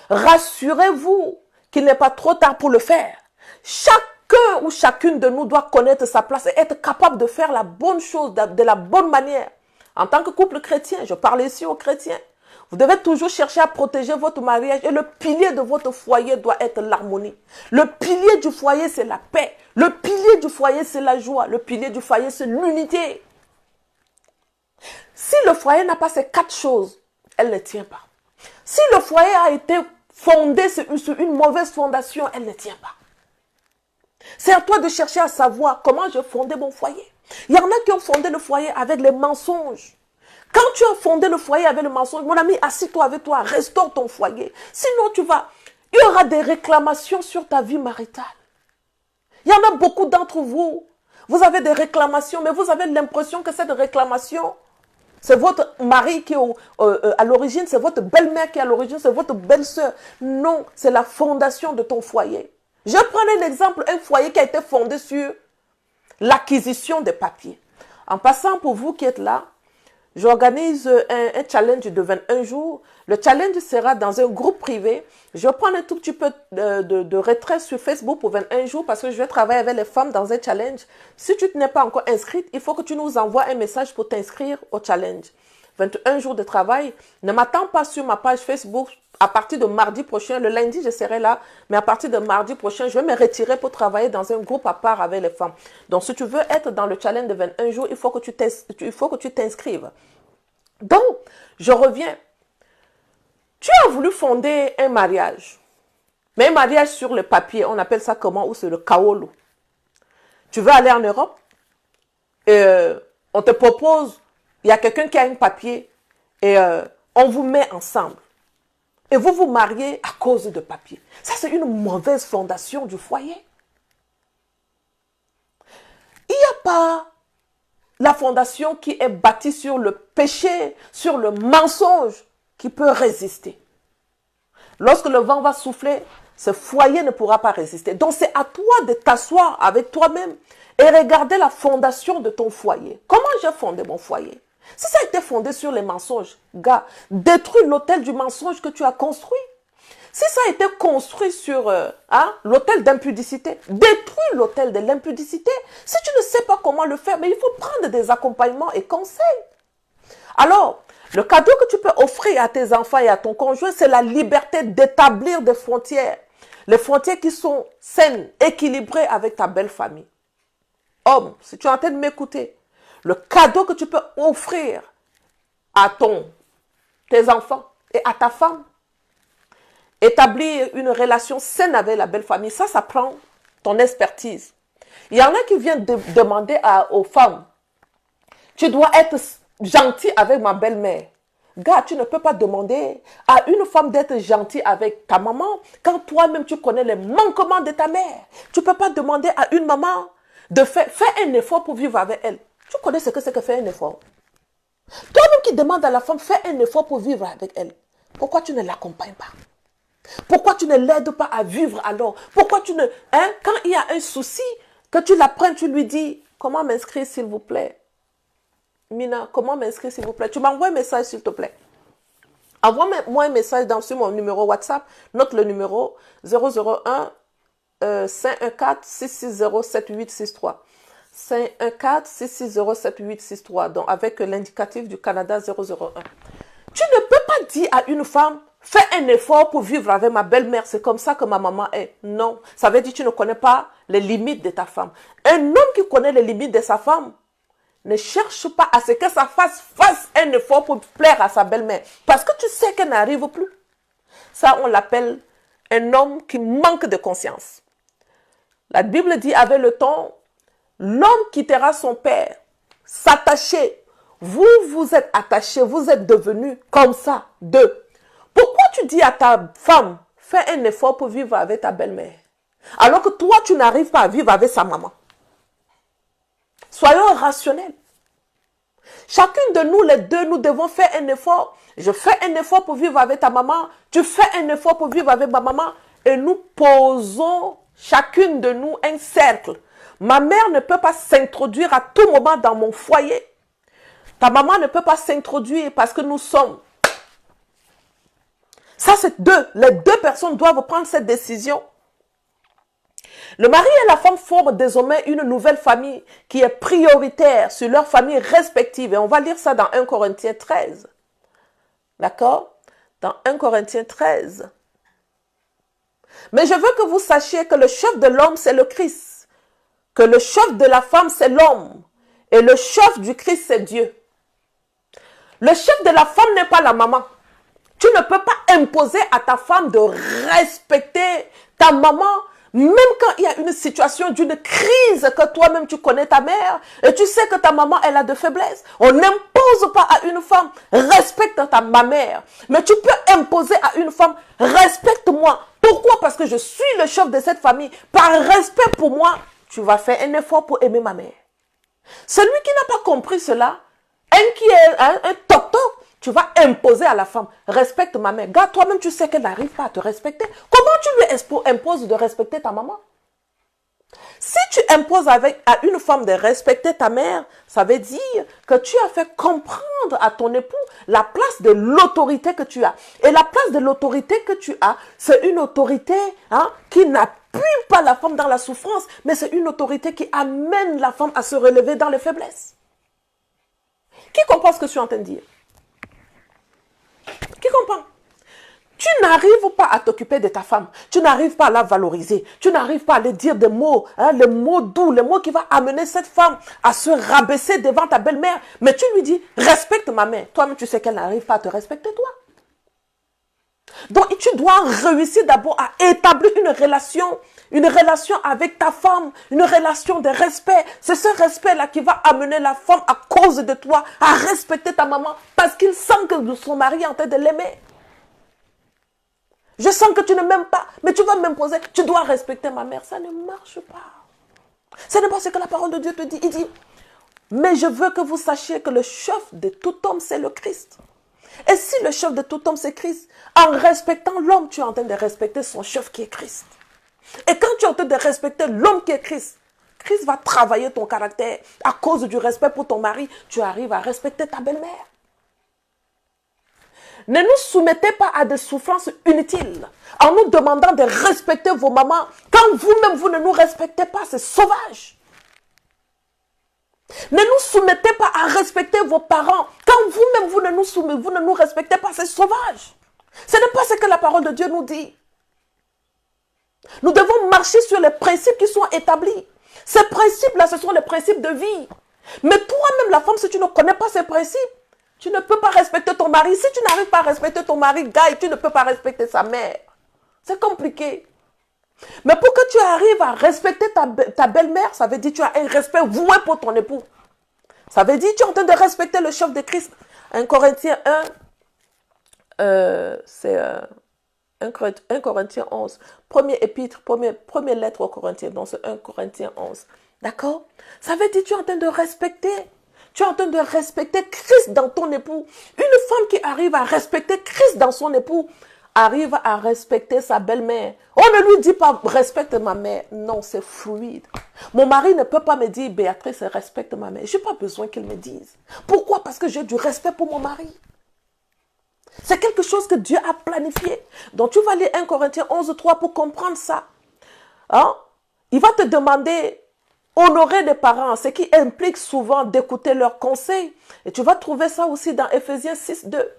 Rassurez-vous qu'il n'est pas trop tard pour le faire. Chacun ou chacune de nous doit connaître sa place et être capable de faire la bonne chose de la bonne manière. En tant que couple chrétien, je parle ici aux chrétiens, vous devez toujours chercher à protéger votre mariage et le pilier de votre foyer doit être l'harmonie. Le pilier du foyer, c'est la paix. Le pilier du foyer, c'est la joie. Le pilier du foyer, c'est l'unité. Si le foyer n'a pas ces 4 choses, elle ne tient pas. Si le foyer a été fondé sur une mauvaise fondation, elle ne tient pas. C'est à toi de chercher à savoir comment je fondais mon foyer. Il y en a qui ont fondé le foyer avec les mensonges. Quand tu as fondé le foyer avec le mensonge, mon ami, assis-toi avec toi, restaure ton foyer. Sinon, tu vas Il y aura des réclamations sur ta vie maritale. Il y en a beaucoup d'entre vous. Vous avez des réclamations, mais vous avez l'impression que cette réclamation, c'est votre mari qui est à l'origine, c'est votre belle-mère qui est à l'origine, c'est votre belle-sœur. Non, c'est la fondation de ton foyer. Je prends un exemple, un foyer qui a été fondé sur l'acquisition des papiers. En passant, pour vous qui êtes là, j'organise un challenge de 21 jours. Le challenge sera dans un groupe privé. Je vais prendre un tout petit peu de retrait sur Facebook pour 21 jours parce que je vais travailler avec les femmes dans un challenge. Si tu n'es pas encore inscrite, il faut que tu nous envoies un message pour t'inscrire au challenge. 21 jours de travail. Ne m'attends pas sur ma page Facebook. À partir de mardi prochain, le lundi, je serai là. Mais à partir de mardi prochain, je vais me retirer pour travailler dans un groupe à part avec les femmes. Donc, si tu veux être dans le challenge de 21 jours, il faut que tu t'inscrives. Donc, je reviens. Tu as voulu fonder un mariage. Mais un mariage sur le papier, on appelle ça comment? Ou c'est le kaolo. Tu veux aller en Europe et on te propose, il y a quelqu'un qui a un papier et on vous met ensemble. Et vous vous mariez à cause de papier. Ça, c'est une mauvaise fondation du foyer. Il n'y a pas la fondation qui est bâtie sur le péché, sur le mensonge, qui peut résister. Lorsque le vent va souffler, ce foyer ne pourra pas résister. Donc, c'est à toi de t'asseoir avec toi-même et regarder la fondation de ton foyer. Comment j'ai fondé mon foyer? Si ça a été fondé sur les mensonges, gars, détruis l'autel du mensonge que tu as construit. Si ça a été construit sur l'autel d'impudicité, détruis l'autel de l'impudicité. Si tu ne sais pas comment le faire, mais il faut prendre des accompagnements et conseils. Alors, le cadeau que tu peux offrir à tes enfants et à ton conjoint, c'est la liberté d'établir des frontières. Les frontières qui sont saines, équilibrées avec ta belle famille. Homme, si tu es en train de m'écouter, le cadeau que tu peux offrir à tes enfants et à ta femme, établir une relation saine avec la belle famille, ça prend ton expertise. Il y en a qui viennent demander aux femmes, tu dois être gentil avec ma belle-mère. Gars, tu ne peux pas demander à une femme d'être gentille avec ta maman quand toi-même tu connais les manquements de ta mère. Tu ne peux pas demander à une maman de faire un effort pour vivre avec elle. Tu connais ce que c'est que faire un effort. Toi-même qui demandes à la femme, fais un effort pour vivre avec elle. Pourquoi tu ne l'accompagnes pas? Pourquoi tu ne l'aides pas à vivre alors? Pourquoi tu ne... quand il y a un souci, que tu la prennes, tu lui dis, comment m'inscrire s'il vous plaît? Mina, comment m'inscrire s'il vous plaît? Tu m'envoies un message s'il te plaît. Envoie-moi un message sur mon numéro WhatsApp. Note le numéro 001 514 660 7863. 514 660 7863. Donc avec l'indicatif du Canada 001. Tu ne peux pas dire à une femme, fais un effort pour vivre avec ma belle-mère, c'est comme ça que ma maman est. Non, ça veut dire que tu ne connais pas les limites de ta femme. Un homme qui connaît les limites de sa femme ne cherche pas à ce que sa femme fasse un effort pour plaire à sa belle-mère. Parce que tu sais qu'elle n'arrive plus. Ça, on l'appelle un homme qui manque de conscience. La Bible dit avec le temps, l'homme quittera son père, s'attacher. Vous êtes attachés, vous êtes devenus comme ça, deux. Pourquoi tu dis à ta femme, fais un effort pour vivre avec ta belle-mère, alors que toi, tu n'arrives pas à vivre avec sa maman? Soyons rationnels. Chacune de nous, les deux, nous devons faire un effort. Je fais un effort pour vivre avec ta maman. Tu fais un effort pour vivre avec ma maman. Et nous posons, chacune de nous, un cercle. Ma mère ne peut pas s'introduire à tout moment dans mon foyer. Ta maman ne peut pas s'introduire parce que nous sommes. Ça, c'est deux. Les deux personnes doivent prendre cette décision. Le mari et la femme forment désormais une nouvelle famille qui est prioritaire sur leur famille respective. Et on va lire ça dans 1 Corinthiens 13. D'accord? Dans 1 Corinthiens 13. Mais je veux que vous sachiez que le chef de l'homme, c'est le Christ. Que le chef de la femme, c'est l'homme. Et le chef du Christ, c'est Dieu. Le chef de la femme n'est pas la maman. Tu ne peux pas imposer à ta femme de respecter ta maman. Même quand il y a une situation d'une crise que toi-même tu connais ta mère et tu sais que ta maman elle a de faiblesses. On n'impose pas à une femme respecte ma mère. Mais tu peux imposer à une femme respecte-moi. Pourquoi Pourquoi? Parce que je suis le chef de cette famille. Par respect pour moi, tu vas faire un effort pour aimer ma mère. Celui qui n'a pas compris cela, qui est un toc-toc, tu vas imposer à la femme, respecte ma mère. Gars, toi-même, tu sais qu'elle n'arrive pas à te respecter. Comment tu lui imposes de respecter ta maman? Si tu imposes à une femme de respecter ta mère, ça veut dire que tu as fait comprendre à ton époux la place de l'autorité que tu as. Et la place de l'autorité que tu as, c'est une autorité qui n'appuie pas la femme dans la souffrance, mais c'est une autorité qui amène la femme à se relever dans les faiblesses. Qui comprend ce que je suis en train de dire? Qui comprend? Tu n'arrives pas à t'occuper de ta femme. Tu n'arrives pas à la valoriser. Tu n'arrives pas à lui dire des mots, les mots doux, les mots qui vont amener cette femme à se rabaisser devant ta belle-mère. Mais tu lui dis, respecte ma mère. Toi-même, tu sais qu'elle n'arrive pas à te respecter, toi. Donc, tu dois réussir d'abord à établir une relation avec ta femme, une relation de respect. C'est ce respect-là qui va amener la femme à cause de toi à respecter ta maman parce qu'il sent que son mari est en train de l'aimer. Je sens que tu ne m'aimes pas, mais tu vas m'imposer. Tu dois respecter ma mère. Ça ne marche pas. Ce n'est pas ce que la parole de Dieu te dit. Il dit, mais je veux que vous sachiez que le chef de tout homme, c'est le Christ. Et si le chef de tout homme, c'est Christ, en respectant l'homme, tu es en train de respecter son chef qui est Christ. Et quand tu es en train de respecter l'homme qui est Christ, Christ va travailler ton caractère. À cause du respect pour ton mari, tu arrives à respecter ta belle-mère. Ne nous soumettez pas à des souffrances inutiles en nous demandant de respecter vos mamans. Quand vous-même, vous ne nous respectez pas, c'est sauvage. Ne nous soumettez pas à respecter vos parents. Quand vous-même, vous ne nous respectez pas, c'est sauvage. Ce n'est pas ce que la parole de Dieu nous dit. Nous devons marcher sur les principes qui sont établis. Ces principes-là, ce sont les principes de vie. Mais toi-même, la femme, si tu ne connais pas ces principes, tu ne peux pas respecter ton mari. Si tu n'arrives pas à respecter ton mari, gars, tu ne peux pas respecter sa mère. C'est compliqué. Mais pour que tu arrives à respecter ta belle-mère, ça veut dire que tu as un respect voué pour ton époux. Ça veut dire que tu es en train de respecter le chef de Christ. 1 Corinthiens 1, c'est 1 Corinthiens 11. Premier épître, première lettre aux Corinthiens. Donc c'est 1 Corinthiens 11. D'accord? Ça veut dire que tu es en train de respecter. Tu es en train de respecter Christ dans ton époux. Une femme qui arrive à respecter Christ dans son époux, arrive à respecter sa belle-mère. On ne lui dit pas, respecte ma mère. Non, c'est fluide. Mon mari ne peut pas me dire, Béatrice, respecte ma mère. Je n'ai pas besoin qu'il me dise. Pourquoi? Parce que j'ai du respect pour mon mari. C'est quelque chose que Dieu a planifié. Donc tu vas lire 1 Corinthiens 11, 3 pour comprendre ça. Il va te demander honorer les parents, ce qui implique souvent d'écouter leurs conseils. Et tu vas trouver ça aussi dans Ephésiens 6, 2.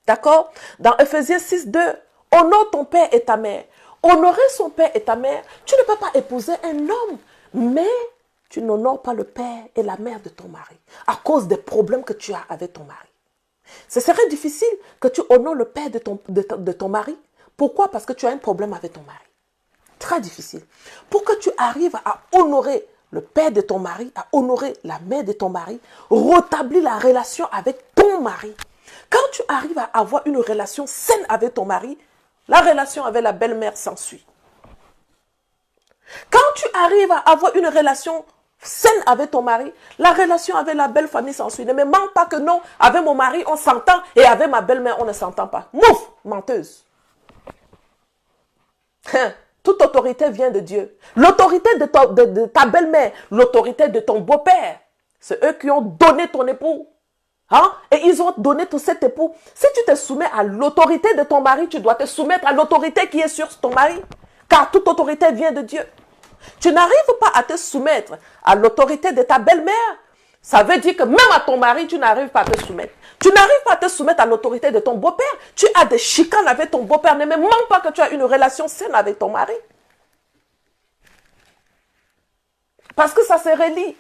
D'accord? Dans Ephésiens 6, 2, honore ton père et ta mère. Honorer son père et ta mère, tu ne peux pas épouser un homme, mais tu n'honores pas le père et la mère de ton mari à cause des problèmes que tu as avec ton mari. Ce serait difficile que tu honores le père de ton mari. Pourquoi? Parce que tu as un problème avec ton mari. Très difficile. Pour que tu arrives à honorer le père de ton mari, à honorer la mère de ton mari, rétablir la relation avec ton mari. Quand tu arrives à avoir une relation saine avec ton mari, la relation avec la belle-mère s'ensuit. Quand tu arrives à avoir une relation saine avec ton mari, la relation avec la belle famille s'ensuit. Ne me mens pas que non, avec mon mari on s'entend et avec ma belle-mère on ne s'entend pas. Mouf, menteuse. Toute autorité vient de Dieu. L'autorité de ta belle-mère, l'autorité de ton beau-père, c'est eux qui ont donné ton époux. Et ils ont donné tout cet époux. Si tu te soumets à l'autorité de ton mari, tu dois te soumettre à l'autorité qui est sur ton mari. Car toute autorité vient de Dieu. Tu n'arrives pas à te soumettre à l'autorité de ta belle-mère. Ça veut dire que même à ton mari, tu n'arrives pas à te soumettre. Tu n'arrives pas à te soumettre à l'autorité de ton beau-père. Tu as des chicanes avec ton beau-père. Ne me mens pas que tu as une relation saine avec ton mari. Parce que ça se relie.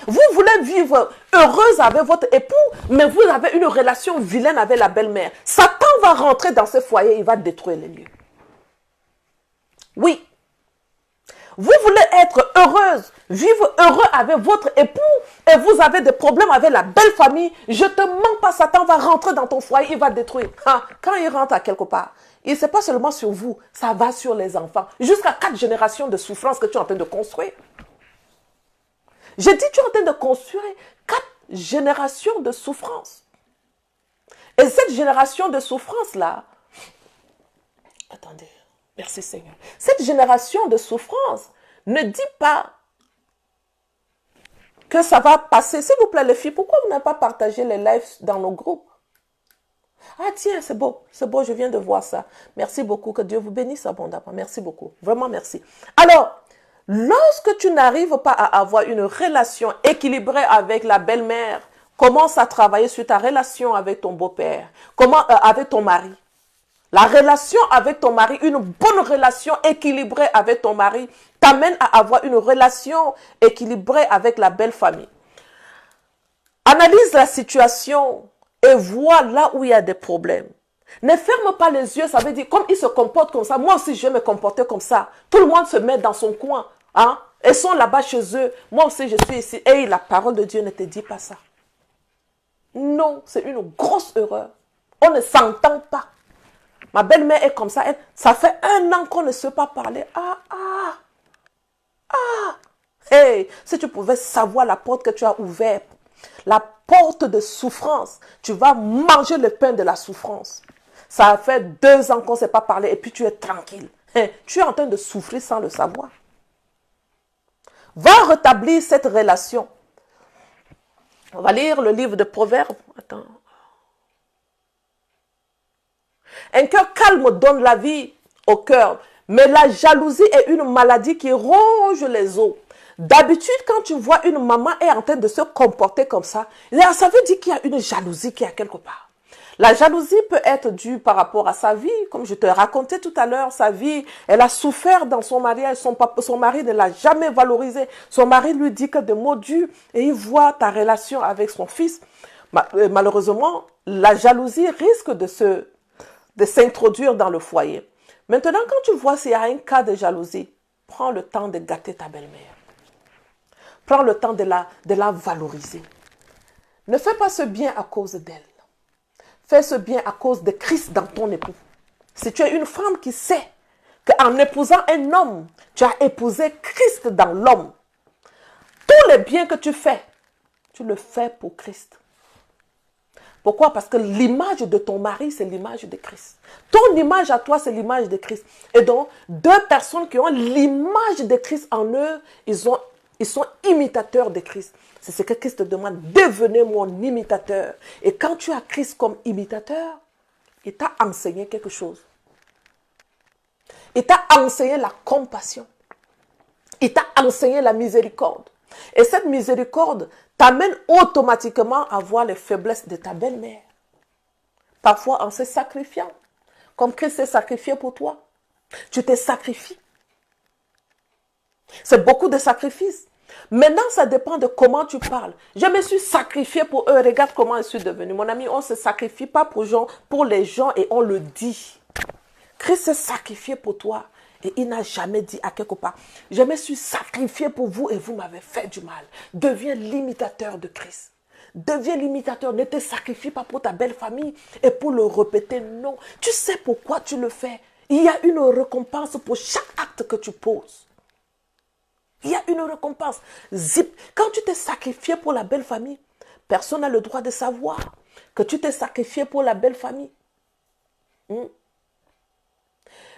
Vous voulez vivre heureuse avec votre époux, mais vous avez une relation vilaine avec la belle-mère. Satan va rentrer dans ce foyer, il va détruire les lieux. Oui. Vous voulez être heureuse, vivre heureux avec votre époux, et vous avez des problèmes avec la belle famille, je te mens pas, Satan va rentrer dans ton foyer, il va détruire. Quand il rentre à quelque part, Et ce n'est pas seulement sur vous, ça va sur les enfants. Jusqu'à 4 générations de souffrance que tu es en train de construire. J'ai dit, tu es en train de construire 4 générations de souffrance. Et cette génération de souffrance-là, attendez, merci Seigneur. Cette génération de souffrance ne dit pas que ça va passer. S'il vous plaît les filles, pourquoi vous n'avez pas partagé les lives dans nos groupes? Ah tiens, c'est beau, je viens de voir ça. Merci beaucoup, que Dieu vous bénisse abondamment. Merci beaucoup, vraiment merci. Alors, lorsque tu n'arrives pas à avoir une relation équilibrée avec la belle-mère, commence à travailler sur ta relation avec ton beau-père, avec ton mari. La relation avec ton mari, une bonne relation équilibrée avec ton mari, t'amène à avoir une relation équilibrée avec la belle famille. Analyse la situation et vois là où il y a des problèmes. Ne ferme pas les yeux, ça veut dire, comme il se comporte comme ça, moi aussi je vais me comporter comme ça. Tout le monde se met dans son coin. Hein? Ils sont là-bas chez eux. Moi aussi je suis ici. Et la parole de Dieu ne te dit pas ça. Non, c'est une grosse erreur. On ne s'entend pas. Ma belle-mère est comme ça. Ça fait 1 an qu'on ne sait pas parler. Hey, si tu pouvais savoir la porte que tu as ouverte, la porte de souffrance, tu vas manger le pain de la souffrance. Ça fait 2 ans qu'on ne sait pas parler et puis tu es tranquille. Hey, tu es en train de souffrir sans le savoir. Va rétablir cette relation. On va lire le livre de Proverbes. Attends. Un cœur calme donne la vie au cœur, mais la jalousie est une maladie qui ronge les os. D'habitude, quand tu vois une maman est en train de se comporter comme ça veut dire qu'il y a une jalousie qui est quelque part. La jalousie peut être due par rapport à sa vie, comme je te racontais tout à l'heure, sa vie, elle a souffert dans son mariage, son mari ne l'a jamais valorisé. Son mari lui dit que des mots durs et il voit ta relation avec son fils. Malheureusement, la jalousie risque de s'introduire dans le foyer. Maintenant, quand tu vois s'il y a un cas de jalousie, prends le temps de gâter ta belle-mère. Prends le temps de la valoriser. Ne fais pas ce bien à cause d'elle. Fais ce bien à cause de Christ dans ton époux. Si tu es une femme qui sait qu'en épousant un homme, tu as épousé Christ dans l'homme, tous les biens que tu fais, tu le fais pour Christ. Pourquoi? Parce que l'image de ton mari, c'est l'image de Christ. Ton image à toi, c'est l'image de Christ. Et donc, 2 personnes qui ont l'image de Christ en eux, ils sont imitateurs de Christ. C'est ce que Christ te demande. Devenez mon imitateur. Et quand tu as Christ comme imitateur, il t'a enseigné quelque chose. Il t'a enseigné la compassion. Il t'a enseigné la miséricorde. Et cette miséricorde t'amène automatiquement à voir les faiblesses de ta belle-mère. Parfois en se sacrifiant. Comme Christ s'est sacrifié pour toi. Tu te sacrifies. C'est beaucoup de sacrifices. Maintenant, ça dépend de comment tu parles. Je me suis sacrifié pour eux. Regarde comment je suis devenue. Mon ami, on ne se sacrifie pas pour les gens et on le dit. Christ s'est sacrifié pour toi. Et il n'a jamais dit à quelque part, je me suis sacrifié pour vous et vous m'avez fait du mal. Deviens l'imitateur de Christ. Deviens l'imitateur. Ne te sacrifie pas pour ta belle famille et pour le répéter. Non. Tu sais pourquoi tu le fais. Il y a une récompense pour chaque acte que tu poses. Il y a une récompense. Zip. Quand tu t'es sacrifié pour la belle famille, personne n'a le droit de savoir que tu t'es sacrifié pour la belle famille.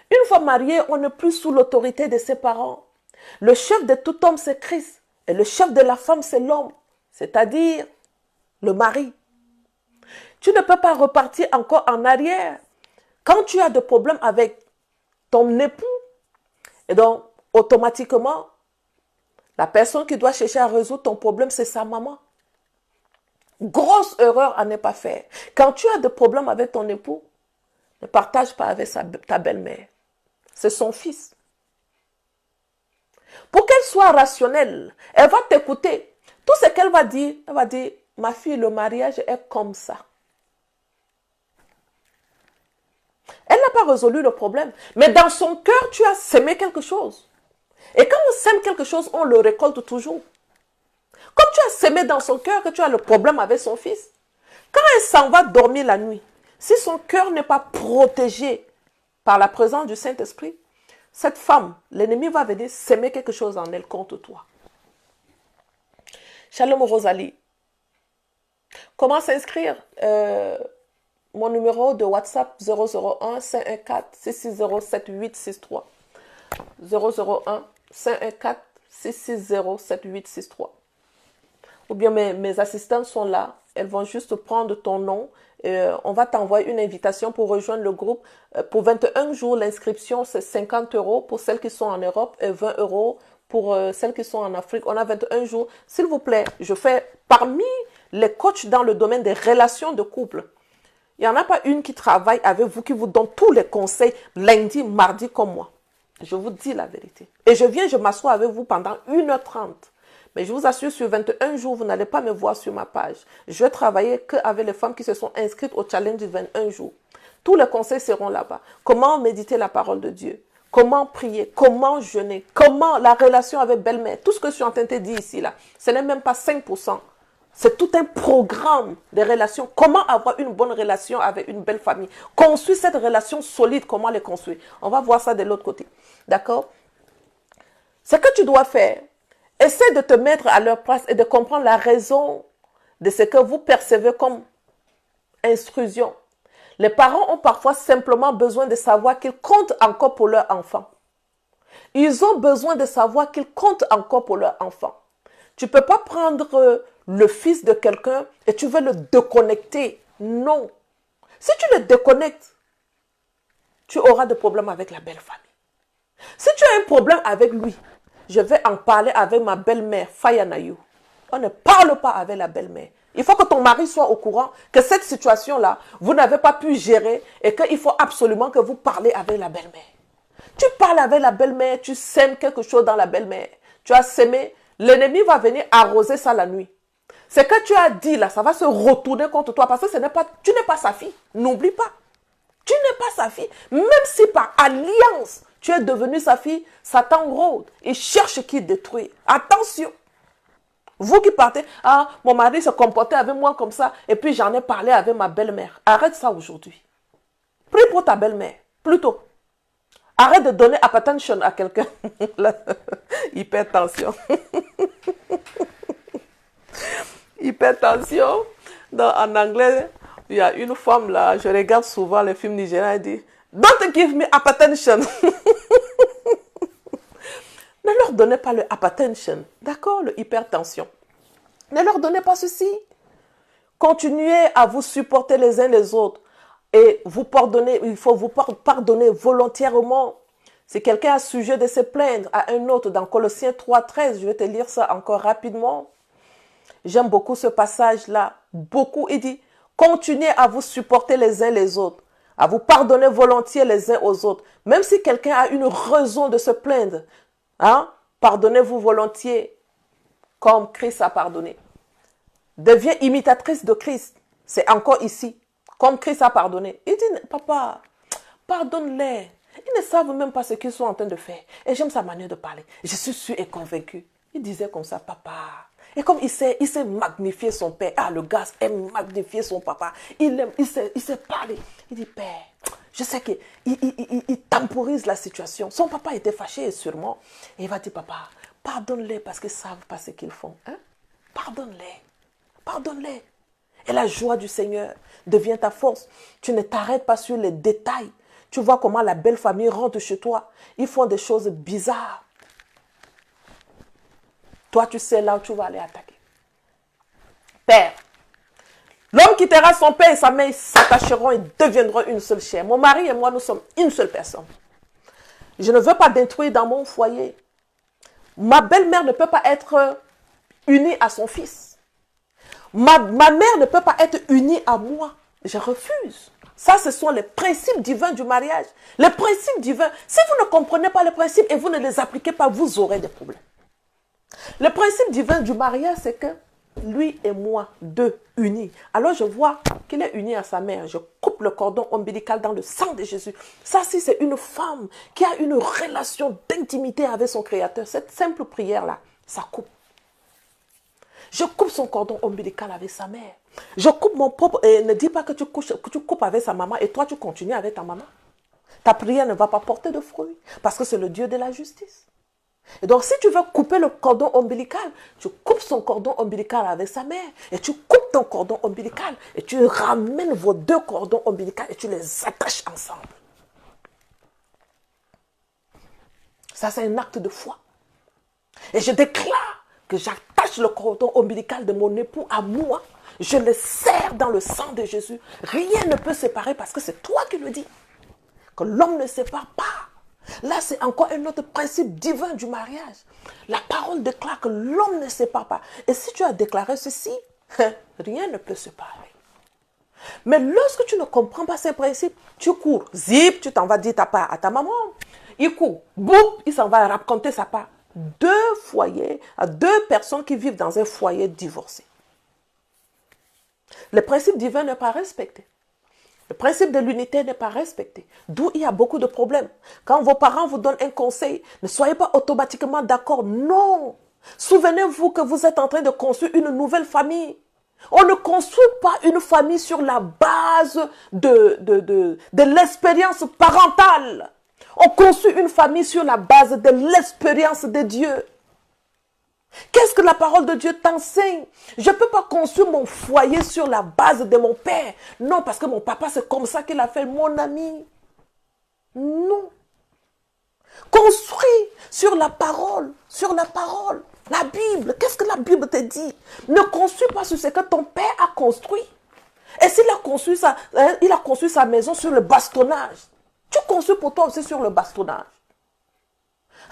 Une fois marié, on n'est plus sous l'autorité de ses parents. Le chef de tout homme, c'est Christ. Et le chef de la femme, c'est l'homme. C'est-à-dire le mari. Tu ne peux pas repartir encore en arrière. Quand tu as des problèmes avec ton époux, et donc automatiquement, la personne qui doit chercher à résoudre ton problème, c'est sa maman. Grosse erreur à ne pas faire. Quand tu as des problèmes avec ton époux, ne partage pas avec ta belle-mère. C'est son fils. Pour qu'elle soit rationnelle, elle va t'écouter. Tout ce qu'elle va dire, elle va dire, ma fille, le mariage est comme ça. Elle n'a pas résolu le problème. Mais dans son cœur, tu as sémé quelque chose. Et quand on sème quelque chose, on le récolte toujours. Comme tu as sémé dans son cœur que tu as le problème avec son fils, quand elle s'en va dormir la nuit, si son cœur n'est pas protégé par la présence du Saint-Esprit, cette femme, l'ennemi va venir s'aimer quelque chose en elle contre toi. Shalom Rosalie. Comment s'inscrire? Mon numéro de WhatsApp 001 514 660 7863. 001 514 660 7863. Ou bien mes assistantes sont là. Elles vont juste prendre ton nom. On va t'envoyer une invitation pour rejoindre le groupe. Pour 21 jours, l'inscription, c'est 50 € pour celles qui sont en Europe et 20 € pour celles qui sont en Afrique. On a 21 jours. S'il vous plaît, je fais parmi les coachs dans le domaine des relations de couple. Il n'y en a pas une qui travaille avec vous, qui vous donne tous les conseils lundi, mardi comme moi. Je vous dis la vérité. Et je m'assois avec vous pendant 1h30. Mais je vous assure, sur 21 jours, vous n'allez pas me voir sur ma page. Je vais travailler qu'avec les femmes qui se sont inscrites au challenge de 21 jours. Tous les conseils seront là-bas. Comment méditer la parole de Dieu? Comment prier? Comment jeûner? Comment la relation avec belle-mère? Tout ce que je suis en train de te dire ici, là, ce n'est même pas 5%. C'est tout un programme de relations. Comment avoir une bonne relation avec une belle famille? Construire cette relation solide, comment les construire? On va voir ça de l'autre côté. D'accord? Ce que tu dois faire, essaie de te mettre à leur place et de comprendre la raison de ce que vous percevez comme intrusion. Les parents ont parfois simplement besoin de savoir qu'ils comptent encore pour leur enfant. Ils ont besoin de savoir qu'ils comptent encore pour leur enfant. Tu ne peux pas prendre le fils de quelqu'un et tu veux le déconnecter. Non. Si tu le déconnectes, tu auras des problèmes avec la belle famille. Si tu as un problème avec lui, je vais en parler avec ma belle-mère, Fayanayou. On ne parle pas avec la belle-mère. Il faut que ton mari soit au courant que cette situation-là, vous n'avez pas pu gérer et qu'il faut absolument que vous parlez avec la belle-mère. Tu parles avec la belle-mère, tu sèmes quelque chose dans la belle-mère. Tu as sémé, l'ennemi va venir arroser ça la nuit. Ce que tu as dit là, ça va se retourner contre toi parce que tu n'es pas sa fille. N'oublie pas. Tu n'es pas sa fille. Même si par alliance, tu es devenu sa fille, Satan rôde. Il cherche qui détruire. Attention. Vous qui partez, ah, mon mari se comportait avec moi comme ça, et puis j'en ai parlé avec ma belle-mère. Arrête ça aujourd'hui. Prie pour ta belle-mère, plutôt. Arrête de donner hypertension à quelqu'un. Hypertension. Hypertension. En anglais, il y a une femme là, je regarde souvent les films nigériens, elle dit, don't give me hypertension. Ne leur donnez pas le hypertension, d'accord, le hypertension. Ne leur donnez pas ceci. Continuez à vous supporter les uns les autres. Et vous pardonnez, il faut vous pardonner volontairement. Si quelqu'un a sujet de se plaindre à un autre, dans Colossiens 3:13, je vais te lire ça encore rapidement. J'aime beaucoup ce passage-là. Beaucoup, il dit, continuez à vous supporter les uns les autres, à vous pardonner volontiers les uns aux autres. Même si quelqu'un a une raison de se plaindre, hein, pardonnez-vous volontiers comme Christ a pardonné. Deviens imitatrice de Christ. C'est encore ici. Comme Christ a pardonné. Il dit, papa, pardonne-les. Ils ne savent même pas ce qu'ils sont en train de faire. Et j'aime sa manière de parler. Je suis sûr et convaincu. Il disait comme ça, papa. Et comme il sait magnifier son père. Ah, le gars aime magnifier son papa. Il sait parler. Il dit, père, je sais qu'il temporise la situation. Son papa était fâché sûrement. Et il va dire, papa, pardonne-les parce qu'ils ne savent pas ce qu'ils font. Hein? Pardonne-les. Pardonne-les. Et la joie du Seigneur devient ta force. Tu ne t'arrêtes pas sur les détails. Tu vois comment la belle famille rentre chez toi. Ils font des choses bizarres. Toi, tu sais là où tu vas aller attaquer. Père, l'homme quittera son père et sa mère, ils s'attacheront et deviendront une seule chair. Mon mari et moi, nous sommes une seule personne. Je ne veux pas détruire dans mon foyer. Ma belle-mère ne peut pas être unie à son fils. Ma mère ne peut pas être unie à moi. Je refuse. Ça, ce sont les principes divins du mariage. Les principes divins. Si vous ne comprenez pas les principes et vous ne les appliquez pas, vous aurez des problèmes. Le principe divin du mariage, c'est que lui et moi, deux, unis. Alors je vois qu'il est uni à sa mère. Je coupe le cordon ombilical dans le sang de Jésus. Ça, si c'est une femme qui a une relation d'intimité avec son Créateur, cette simple prière-là, ça coupe. Je coupe son cordon ombilical avec sa mère. Je coupe mon propre... Et ne dis pas que tu coupes avec sa maman et toi, tu continues avec ta maman. Ta prière ne va pas porter de fruits parce que c'est le Dieu de la justice. Et donc, si tu veux couper le cordon ombilical, tu coupes son cordon ombilical avec sa mère et tu coupes ton cordon ombilical et tu ramènes vos deux cordons ombilicaux et tu les attaches ensemble. Ça, c'est un acte de foi. Et je déclare que j'attache le cordon ombilical de mon époux à moi. Je le serre dans le sang de Jésus. Rien ne peut séparer parce que c'est toi qui le dis. Que l'homme ne sépare pas. Là, c'est encore un autre principe divin du mariage. La parole déclare que l'homme ne sépare pas. Et si tu as déclaré ceci, rien ne peut séparer. Mais lorsque tu ne comprends pas ces principes, tu cours. Zip, tu t'en vas dire ta part à ta maman. Il court. Boum, il s'en va raconter sa part. Deux foyers, à deux personnes qui vivent dans un foyer divorcé. Le principe divin n'est pas respecté. Le principe de l'unité n'est pas respecté. D'où il y a beaucoup de problèmes. Quand vos parents vous donnent un conseil, ne soyez pas automatiquement d'accord. Non. Souvenez-vous que vous êtes en train de construire une nouvelle famille. On ne construit pas une famille sur la base de l'expérience parentale. On construit une famille sur la base de l'expérience de Dieu. Qu'est-ce que la parole de Dieu t'enseigne? Je ne peux pas construire mon foyer sur la base de mon père. Non, parce que mon papa, c'est comme ça qu'il a fait, mon ami. Non. Construis sur la parole, sur la parole. La Bible, qu'est-ce que la Bible te dit? Ne construis pas sur ce que ton père a construit. Et s'il a construit il a construit sa maison sur le bastonnage. Tu construis pour toi aussi sur le bastonnage.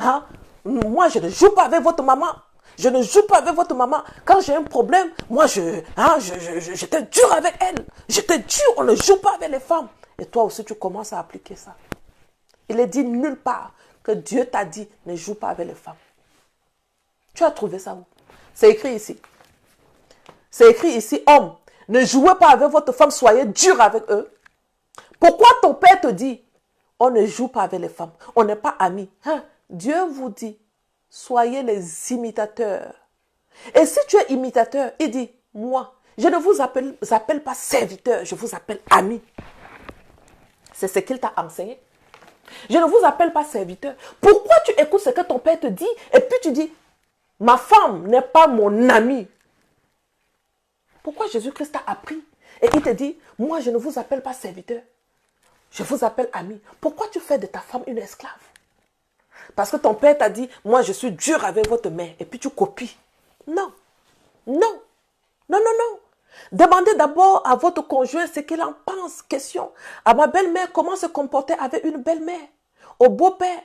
Hein? Moi, je ne joue pas avec votre maman. Je ne joue pas avec votre maman. Quand j'ai un problème, moi, j'étais dur avec elle. J'étais dur, on ne joue pas avec les femmes. Et toi aussi, tu commences à appliquer ça. Il est dit nulle part que Dieu t'a dit, ne joue pas avec les femmes. Tu as trouvé ça où? C'est écrit ici. C'est écrit ici, homme, ne jouez pas avec votre femme, soyez dur avec eux. Pourquoi ton père te dit, on ne joue pas avec les femmes, on n'est pas amis? Hein? Dieu vous dit, soyez les imitateurs. Et si tu es imitateur, il dit, moi, je ne vous appelle pas serviteur, je vous appelle ami. C'est ce qu'il t'a enseigné. Je ne vous appelle pas serviteur. Pourquoi tu écoutes ce que ton père te dit et puis tu dis, ma femme n'est pas mon ami? Pourquoi Jésus-Christ t'a appris et il te dit, moi je ne vous appelle pas serviteur, je vous appelle ami. Pourquoi tu fais de ta femme une esclave? Parce que ton père t'a dit, moi je suis dur avec votre mère. Et puis tu copies. Non. Non. Non, non, non. Demandez d'abord à votre conjoint ce qu'il en pense. Question. À ma belle-mère, comment se comporter avec une belle-mère? Au beau-père,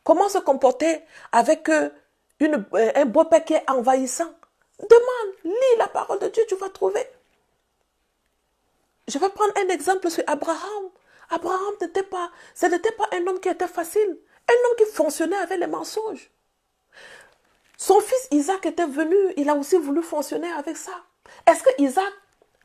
comment se comporter avec un beau-père qui est envahissant? Demande, lis la parole de Dieu, tu vas trouver. Je vais prendre un exemple sur Abraham. Abraham ce n'était pas un homme qui était facile. Un homme qui fonctionnait avec les mensonges. Son fils Isaac était venu, il a aussi voulu fonctionner avec ça. Est-ce que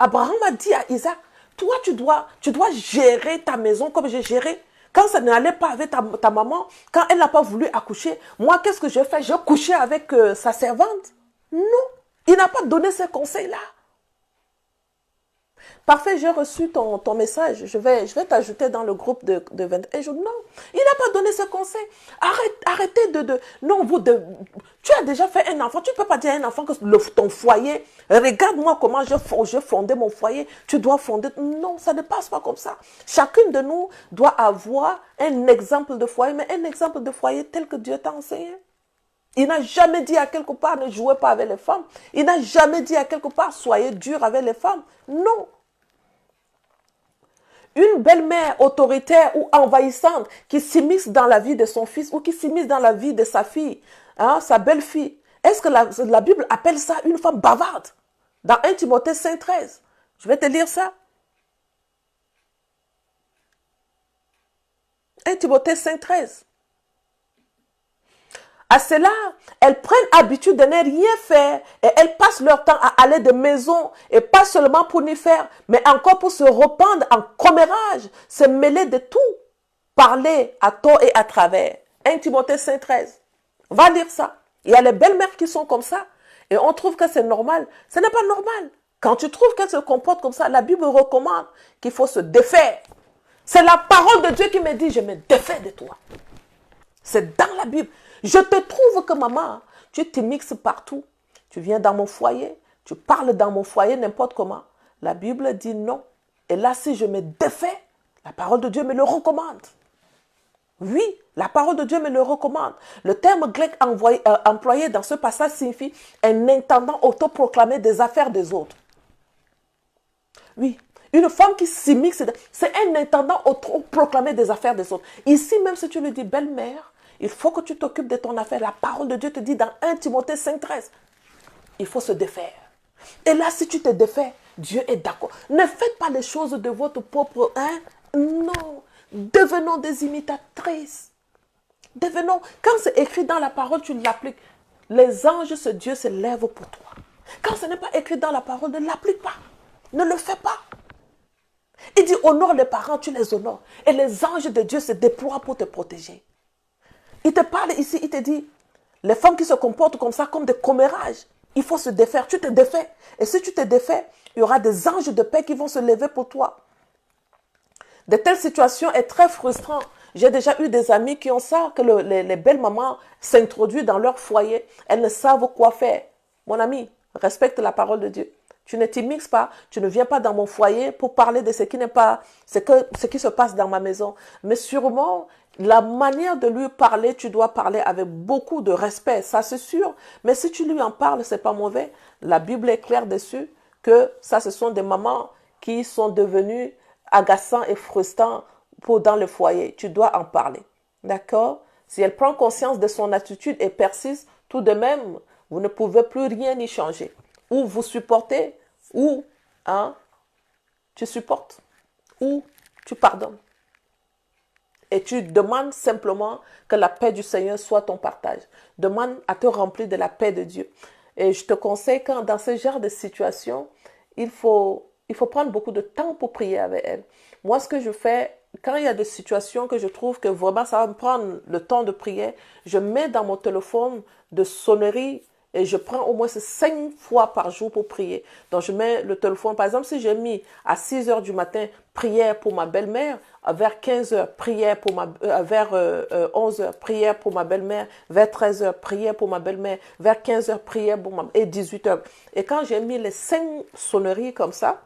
Abraham a dit à Isaac, toi tu dois gérer ta maison comme j'ai géré. Quand ça n'allait pas avec ta maman, quand elle n'a pas voulu accoucher, moi qu'est-ce que j'ai fait? J'ai couché avec sa servante. Non, il n'a pas donné ces conseils-là. Parfait, j'ai reçu ton message. Je vais t'ajouter dans le groupe de 21 jours. Non, il n'a pas donné ce conseil. Arrêtez non, tu as déjà fait un enfant. Tu ne peux pas dire à un enfant que ton foyer, regarde-moi comment j'ai fondé mon foyer. Tu dois fonder. Non, ça ne passe pas comme ça. Chacune de nous doit avoir un exemple de foyer, mais un exemple de foyer tel que Dieu t'a enseigné. Il n'a jamais dit à quelque part ne jouez pas avec les femmes. Il n'a jamais dit à quelque part soyez dur avec les femmes. Non. Une belle-mère autoritaire ou envahissante qui s'immisce dans la vie de son fils ou qui s'immisce dans la vie de sa fille, hein, sa belle-fille, est-ce que la Bible appelle ça une femme bavarde? Dans 1 Timothée 5,13, je vais te lire ça. 1 Timothée 5,13. À cela, elles prennent habitude de ne rien faire et elles passent leur temps à aller de maison et pas seulement pour n'y faire, mais encore pour se rependre en commérage, se mêler de tout, parler à tort et à travers. 1 Timothée 5,13. Va lire ça. Il y a les belles-mères qui sont comme ça et on trouve que c'est normal. Ce n'est pas normal. Quand tu trouves qu'elles se comportent comme ça, la Bible recommande qu'il faut se défaire. C'est la parole de Dieu qui me dit, je me défais de toi. C'est dans la Bible. Je te trouve que maman, tu t'immisces partout. Tu viens dans mon foyer, tu parles dans mon foyer n'importe comment. La Bible dit non. Et là, si je me défais, la parole de Dieu me le recommande. Oui, la parole de Dieu me le recommande. Le terme grec employé dans ce passage signifie un intendant autoproclamé des affaires des autres. Oui, une femme qui s'immisce, c'est un intendant autoproclamé des affaires des autres. Ici, même si tu lui dis belle-mère, il faut que tu t'occupes de ton affaire. La parole de Dieu te dit dans 1 Timothée 5,13, il faut se défaire. Et là, si tu te défais, Dieu est d'accord. Ne faites pas les choses de votre propre... Non. Devenons des imitatrices. Devenons... Quand c'est écrit dans la parole, tu l'appliques. Les anges, ce Dieu se lève pour toi. Quand ce n'est pas écrit dans la parole, ne l'applique pas. Ne le fais pas. Il dit, honore les parents, tu les honores. Et les anges de Dieu se déploient pour te protéger. Il te parle ici, il te dit, les femmes qui se comportent comme ça, comme des commérages, il faut se défaire. Tu te défais. Et si tu te défais, il y aura des anges de paix qui vont se lever pour toi. De telles situations est très frustrant. J'ai déjà eu des amis qui ont ça, que les belles mamans s'introduisent dans leur foyer. Elles ne savent quoi faire. Mon ami, respecte la parole de Dieu. Tu ne t'immisces pas, tu ne viens pas dans mon foyer pour parler de ce qui n'est pas, ce qui se passe dans ma maison. Mais sûrement, la manière de lui parler, tu dois parler avec beaucoup de respect, ça c'est sûr. Mais si tu lui en parles, c'est pas mauvais. La Bible est claire dessus que ça, ce sont des mamans qui sont devenues agaçants et frustrants dans le foyer. Tu dois en parler. D'accord? Si elle prend conscience de son attitude et persiste, tout de même, vous ne pouvez plus rien y changer. Ou vous supportez, ou tu supportes, ou tu pardonnes. Et tu demandes simplement que la paix du Seigneur soit ton partage. Demande à te remplir de la paix de Dieu. Et je te conseille quand dans ce genre de situation, il faut prendre beaucoup de temps pour prier avec elle. Moi, ce que je fais, quand il y a des situations que je trouve que vraiment ça va me prendre le temps de prier, je mets dans mon téléphone de sonnerie et je prends au moins 5 fois par jour pour prier. Donc, je mets le téléphone. Par exemple, si j'ai mis à 6 heures du matin, prière pour ma belle-mère, vers 15 heures, prière pour vers 11 heures, prière pour ma belle-mère, vers 13 heures, prière pour ma belle-mère, vers 15 heures, prière pour et 18 heures. Et quand j'ai mis les 5 sonneries comme ça,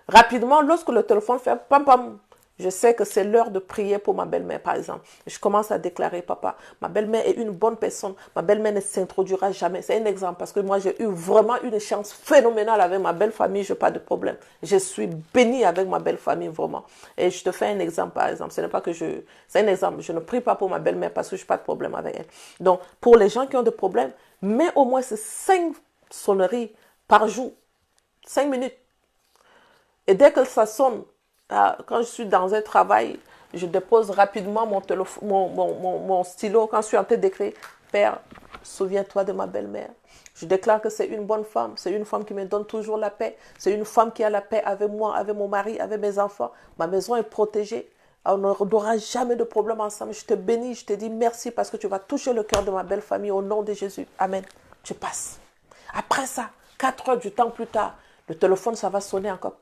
rapidement, lorsque le téléphone fait pam pam, je sais que c'est l'heure de prier pour ma belle-mère, par exemple. Je commence à déclarer, papa, ma belle-mère est une bonne personne. Ma belle-mère ne s'introduira jamais. C'est un exemple parce que moi, j'ai eu vraiment une chance phénoménale avec ma belle famille. Je n'ai pas de problème. Je suis bénie avec ma belle famille, vraiment. Et je te fais un exemple, par exemple. Ce n'est pas que c'est un exemple. Je ne prie pas pour ma belle-mère parce que je n'ai pas de problème avec elle. Donc, pour les gens qui ont des problèmes, mets au moins ces 5 sonneries par jour. 5 minutes. Et dès que ça sonne, quand je suis dans un travail, je dépose rapidement mon stylo quand je suis en train d'écrire. Père, souviens-toi de ma belle-mère. Je déclare que c'est une bonne femme. C'est une femme qui me donne toujours la paix. C'est une femme qui a la paix avec moi, avec mon mari, avec mes enfants. Ma maison est protégée. On n'aura jamais de problème ensemble. Je te bénis, je te dis merci parce que tu vas toucher le cœur de ma belle famille au nom de Jésus. Amen. Tu passes. Après ça, 4 heures du temps plus tard, le téléphone, ça va sonner encore.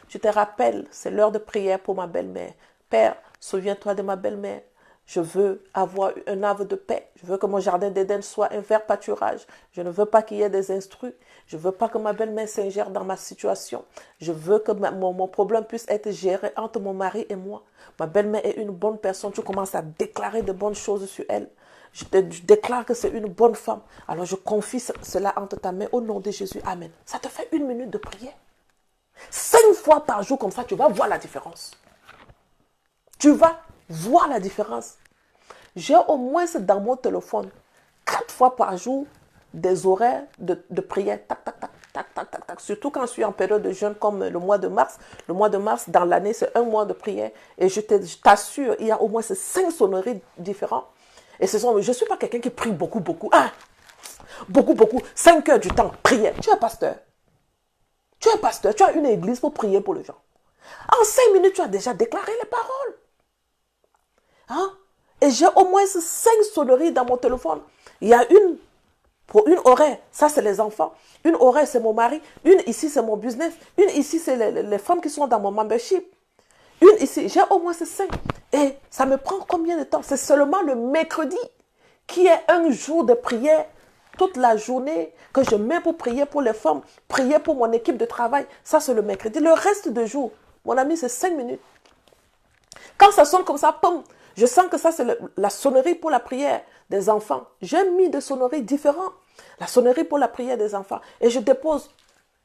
Tu te rappelles, c'est l'heure de prière pour ma belle-mère. Père, souviens-toi de ma belle-mère. Je veux avoir un havre de paix. Je veux que mon jardin d'Éden soit un vert pâturage. Je ne veux pas qu'il y ait des instruits. Je ne veux pas que ma belle-mère s'ingère dans ma situation. Je veux que mon problème puisse être géré entre mon mari et moi. Ma belle-mère est une bonne personne. Tu commences à déclarer de bonnes choses sur elle. Je déclare que c'est une bonne femme. Alors je confie cela entre ta main au nom de Jésus. Amen. Ça te fait 1 minute de prière. 5 fois par jour comme ça, tu vas voir la différence. Tu vas voir la différence. J'ai au moins dans mon téléphone 4 fois par jour des horaires de prière. Tac, tac, tac, tac, tac, tac, tac. Surtout quand je suis en période de jeûne comme le mois de mars. Le mois de mars, dans l'année, c'est un mois de prière. Et je t'assure, il y a au moins ces 5 sonneries différentes. Et je ne suis pas quelqu'un qui prie beaucoup. Beaucoup. 5 heures du temps, prière. Tu es pasteur. Tu as une église pour prier pour les gens. En 5 minutes, tu as déjà déclaré les paroles. Et j'ai au moins 5 sonneries dans mon téléphone. Il y a pour une horaire, ça c'est les enfants. Une horaire, c'est mon mari. Une ici, c'est mon business. Une ici, c'est les femmes qui sont dans mon membership. Une ici, j'ai au moins ces 5. Et ça me prend combien de temps? C'est seulement le mercredi qui est un jour de prière. Toute la journée que je mets pour prier pour les femmes, prier pour mon équipe de travail. Ça, c'est le mercredi. Le reste de jour, mon ami, c'est 5 minutes. Quand ça sonne comme ça, pum, je sens que ça, c'est la sonnerie pour la prière des enfants. J'ai mis des sonneries différentes. La sonnerie pour la prière des enfants. Et je dépose,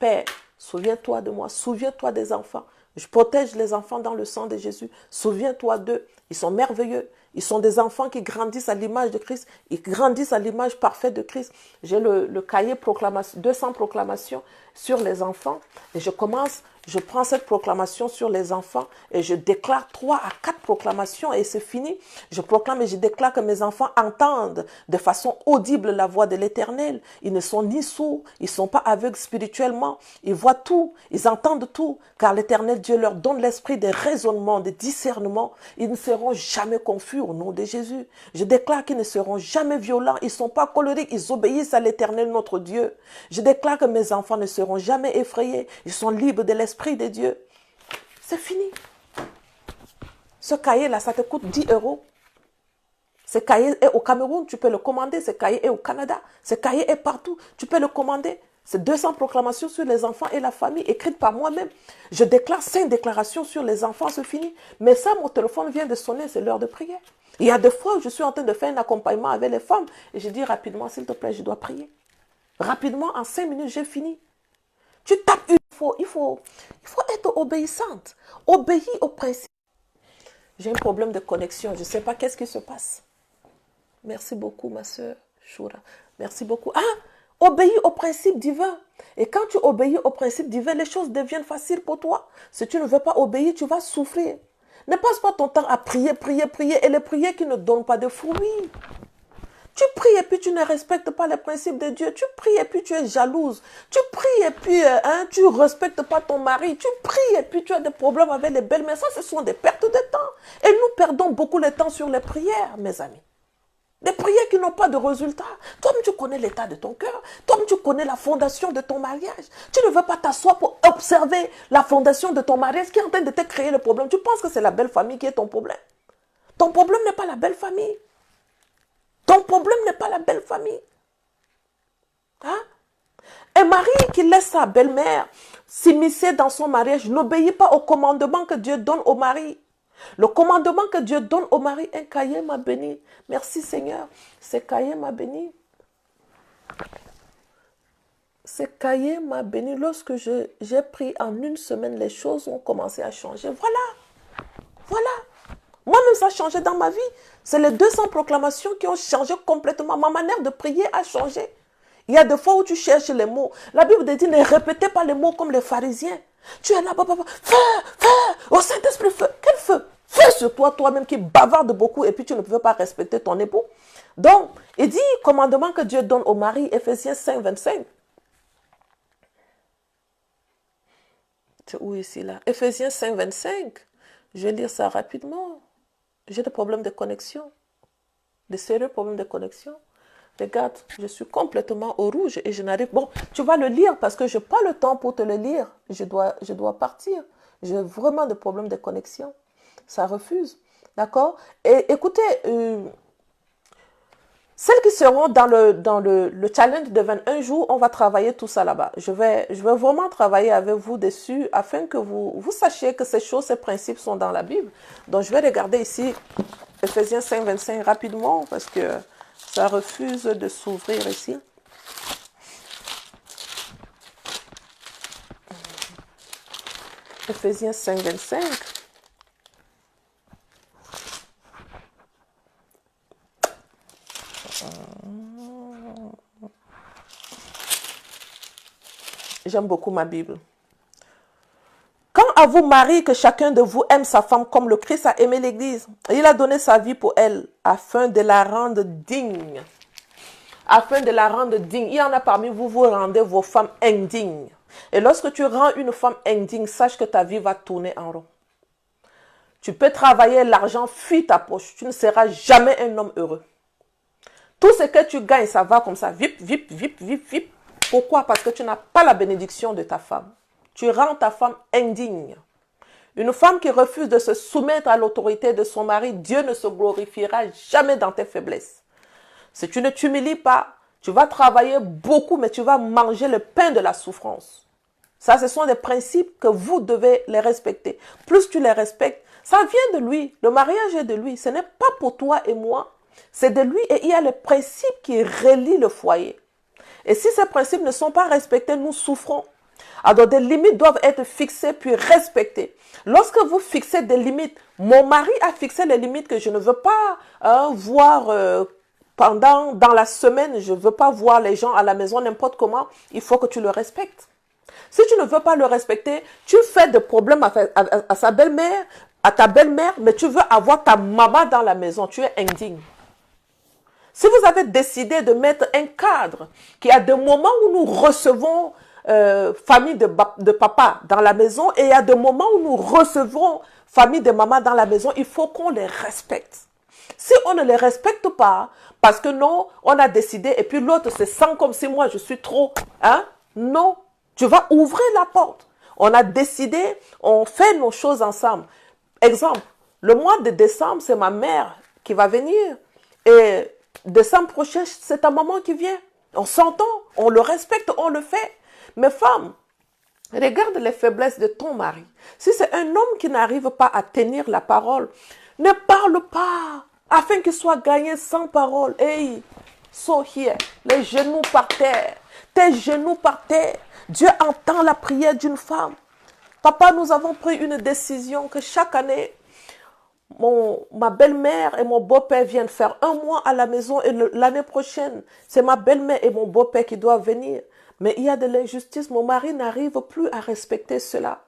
Père, souviens-toi de moi, souviens-toi des enfants. Je protège les enfants dans le sang de Jésus. Souviens-toi d'eux. Ils sont merveilleux. Ils sont des enfants qui grandissent à l'image de Christ. Ils grandissent à l'image parfaite de Christ. J'ai le cahier proclamation, 200 proclamations sur les enfants. Et je prends cette proclamation sur les enfants et je déclare 3 à 4 proclamations et c'est fini. Je proclame et je déclare que mes enfants entendent de façon audible la voix de l'Éternel. Ils ne sont ni sourds, ils ne sont pas aveugles spirituellement. Ils voient tout, ils entendent tout, car l'Éternel Dieu leur donne l'esprit de raisonnement, de discernement. Ils ne seront jamais confus au nom de Jésus. Je déclare qu'ils ne seront jamais violents, ils ne sont pas colériques, ils obéissent à l'Éternel notre Dieu. Je déclare que mes enfants ne seront jamais effrayés, ils sont libres de l'esprit de Dieu. C'est fini. Ce cahier-là, ça te coûte 10 euros. Ce cahier est au Cameroun, tu peux le commander. Ce cahier est au Canada. Ce cahier est partout, tu peux le commander. C'est 200 proclamations sur les enfants et la famille, écrites par moi-même. Je déclare 5 déclarations sur les enfants, c'est fini. Mais ça, mon téléphone vient de sonner, c'est l'heure de prière. Il y a des fois où je suis en train de faire un accompagnement avec les femmes et je dis rapidement, s'il te plaît, je dois prier. Rapidement, en 5 minutes, j'ai fini. Tu tapes il faut être obéissante. Obéis au principe. J'ai un problème de connexion. Je ne sais pas qu'est-ce qui se passe. Merci beaucoup, ma soeur Shura. Merci beaucoup. Ah, obéis au principe divin. Et quand tu obéis au principe divin, les choses deviennent faciles pour toi. Si tu ne veux pas obéir, tu vas souffrir. Ne passe pas ton temps à prier, prier, prier. Et les prières qui ne donnent pas de fruits. Tu pries et puis tu ne respectes pas les principes de Dieu. Tu pries et puis tu es jalouse. Tu pries et puis tu ne respectes pas ton mari. Tu pries et puis tu as des problèmes avec les belles-mères. Ça, ce sont des pertes de temps. Et nous perdons beaucoup de temps sur les prières, mes amis. Des prières qui n'ont pas de résultat. Toi-même, tu connais l'état de ton cœur. Toi-même, tu connais la fondation de ton mariage. Tu ne veux pas t'asseoir pour observer la fondation de ton mariage qui est en train de te créer le problème. Tu penses que c'est la belle famille qui est ton problème. Ton problème n'est pas la belle famille. Ton problème n'est pas la belle famille. Hein? Un mari qui laisse sa belle-mère s'immiscer dans son mariage n'obéit pas au commandement que Dieu donne au mari. Le commandement que Dieu donne au mari, un cahier m'a béni. Merci Seigneur. Ce cahier m'a béni. Ce cahier m'a béni. Lorsque j'ai pris en 1 semaine, les choses ont commencé à changer. Voilà. Voilà. Moi-même, ça a changé dans ma vie. C'est les 200 proclamations qui ont changé complètement. Ma manière de prier a changé. Il y a des fois où tu cherches les mots. La Bible te dit, ne répétez pas les mots comme les pharisiens. Tu es là, feu, feu, au Saint-Esprit, feu. Quel feu? Feu sur toi, toi-même qui bavarde beaucoup et puis tu ne peux pas respecter ton époux. Donc, il dit, commandement que Dieu donne au mari, Ephésiens 5, 25. C'est où ici, là? Ephésiens 5, 25. Je vais lire ça rapidement. J'ai des problèmes de connexion. Des sérieux problèmes de connexion. Regarde, je suis complètement au rouge et je n'arrive... Bon, tu vas le lire parce que je n'ai pas le temps pour te le lire. Je dois partir. J'ai vraiment des problèmes de connexion. Ça refuse. D'accord? Et écoutez, celles qui seront dans le challenge de 21 jours, on va travailler tout ça là-bas. Je vais vraiment travailler avec vous dessus afin que vous sachiez que ces choses, ces principes sont dans la Bible. Donc, je vais regarder ici Ephésiens 5, 25 rapidement parce que ça refuse de s'ouvrir ici. Ephésiens 5, 25. J'aime beaucoup ma Bible. Quand à vous, Marie, que chacun de vous aime sa femme comme le Christ a aimé l'Église, et il a donné sa vie pour elle, afin de la rendre digne. Afin de la rendre digne. Il y en a parmi vous, vous rendez vos femmes indignes. Et lorsque tu rends une femme indigne, sache que ta vie va tourner en rond. Tu peux travailler, l'argent fuit ta poche. Tu ne seras jamais un homme heureux. Tout ce que tu gagnes, ça va comme ça, vip, vip, vip, vip, vip. Pourquoi? Parce que tu n'as pas la bénédiction de ta femme. Tu rends ta femme indigne. Une femme qui refuse de se soumettre à l'autorité de son mari, Dieu ne se glorifiera jamais dans tes faiblesses. Si tu ne t'humilies pas, tu vas travailler beaucoup, mais tu vas manger le pain de la souffrance. Ça, ce sont des principes que vous devez les respecter. Plus tu les respectes, ça vient de lui. Le mariage est de lui. Ce n'est pas pour toi et moi. C'est de lui et il y a les principes qui relient le foyer. Et si ces principes ne sont pas respectés, nous souffrons. Alors des limites doivent être fixées puis respectées. Lorsque vous fixez des limites, mon mari a fixé les limites que je ne veux pas voir dans la semaine, je ne veux pas voir les gens à la maison n'importe comment, il faut que tu le respectes. Si tu ne veux pas le respecter, tu fais des problèmes à sa belle-mère, à ta belle-mère, mais tu veux avoir ta maman dans la maison, tu es indigne. Si vous avez décidé de mettre un cadre, qu'il y a des moments où nous recevons famille de papa dans la maison et il y a des moments où nous recevons famille de maman dans la maison, il faut qu'on les respecte. Si on ne les respecte pas, parce que non, on a décidé et puis l'autre se sent comme si moi je suis trop, non, tu vas ouvrir la porte. On a décidé, on fait nos choses ensemble. Exemple, le mois de décembre, c'est ma mère qui va venir et décembre prochain, c'est ta maman qui vient. On s'entend, on le respecte, on le fait. Mais femme, regarde les faiblesses de ton mari. Si c'est un homme qui n'arrive pas à tenir la parole, ne parle pas afin qu'il soit gagné sans parole. Hey, so here, les genoux par terre, tes genoux par terre. Dieu entend la prière d'une femme. Papa, nous avons pris une décision que chaque année, ma belle-mère et mon beau-père viennent faire un mois à la maison et l'année prochaine, c'est ma belle-mère et mon beau-père qui doivent venir. Mais il y a de l'injustice, mon mari n'arrive plus à respecter cela.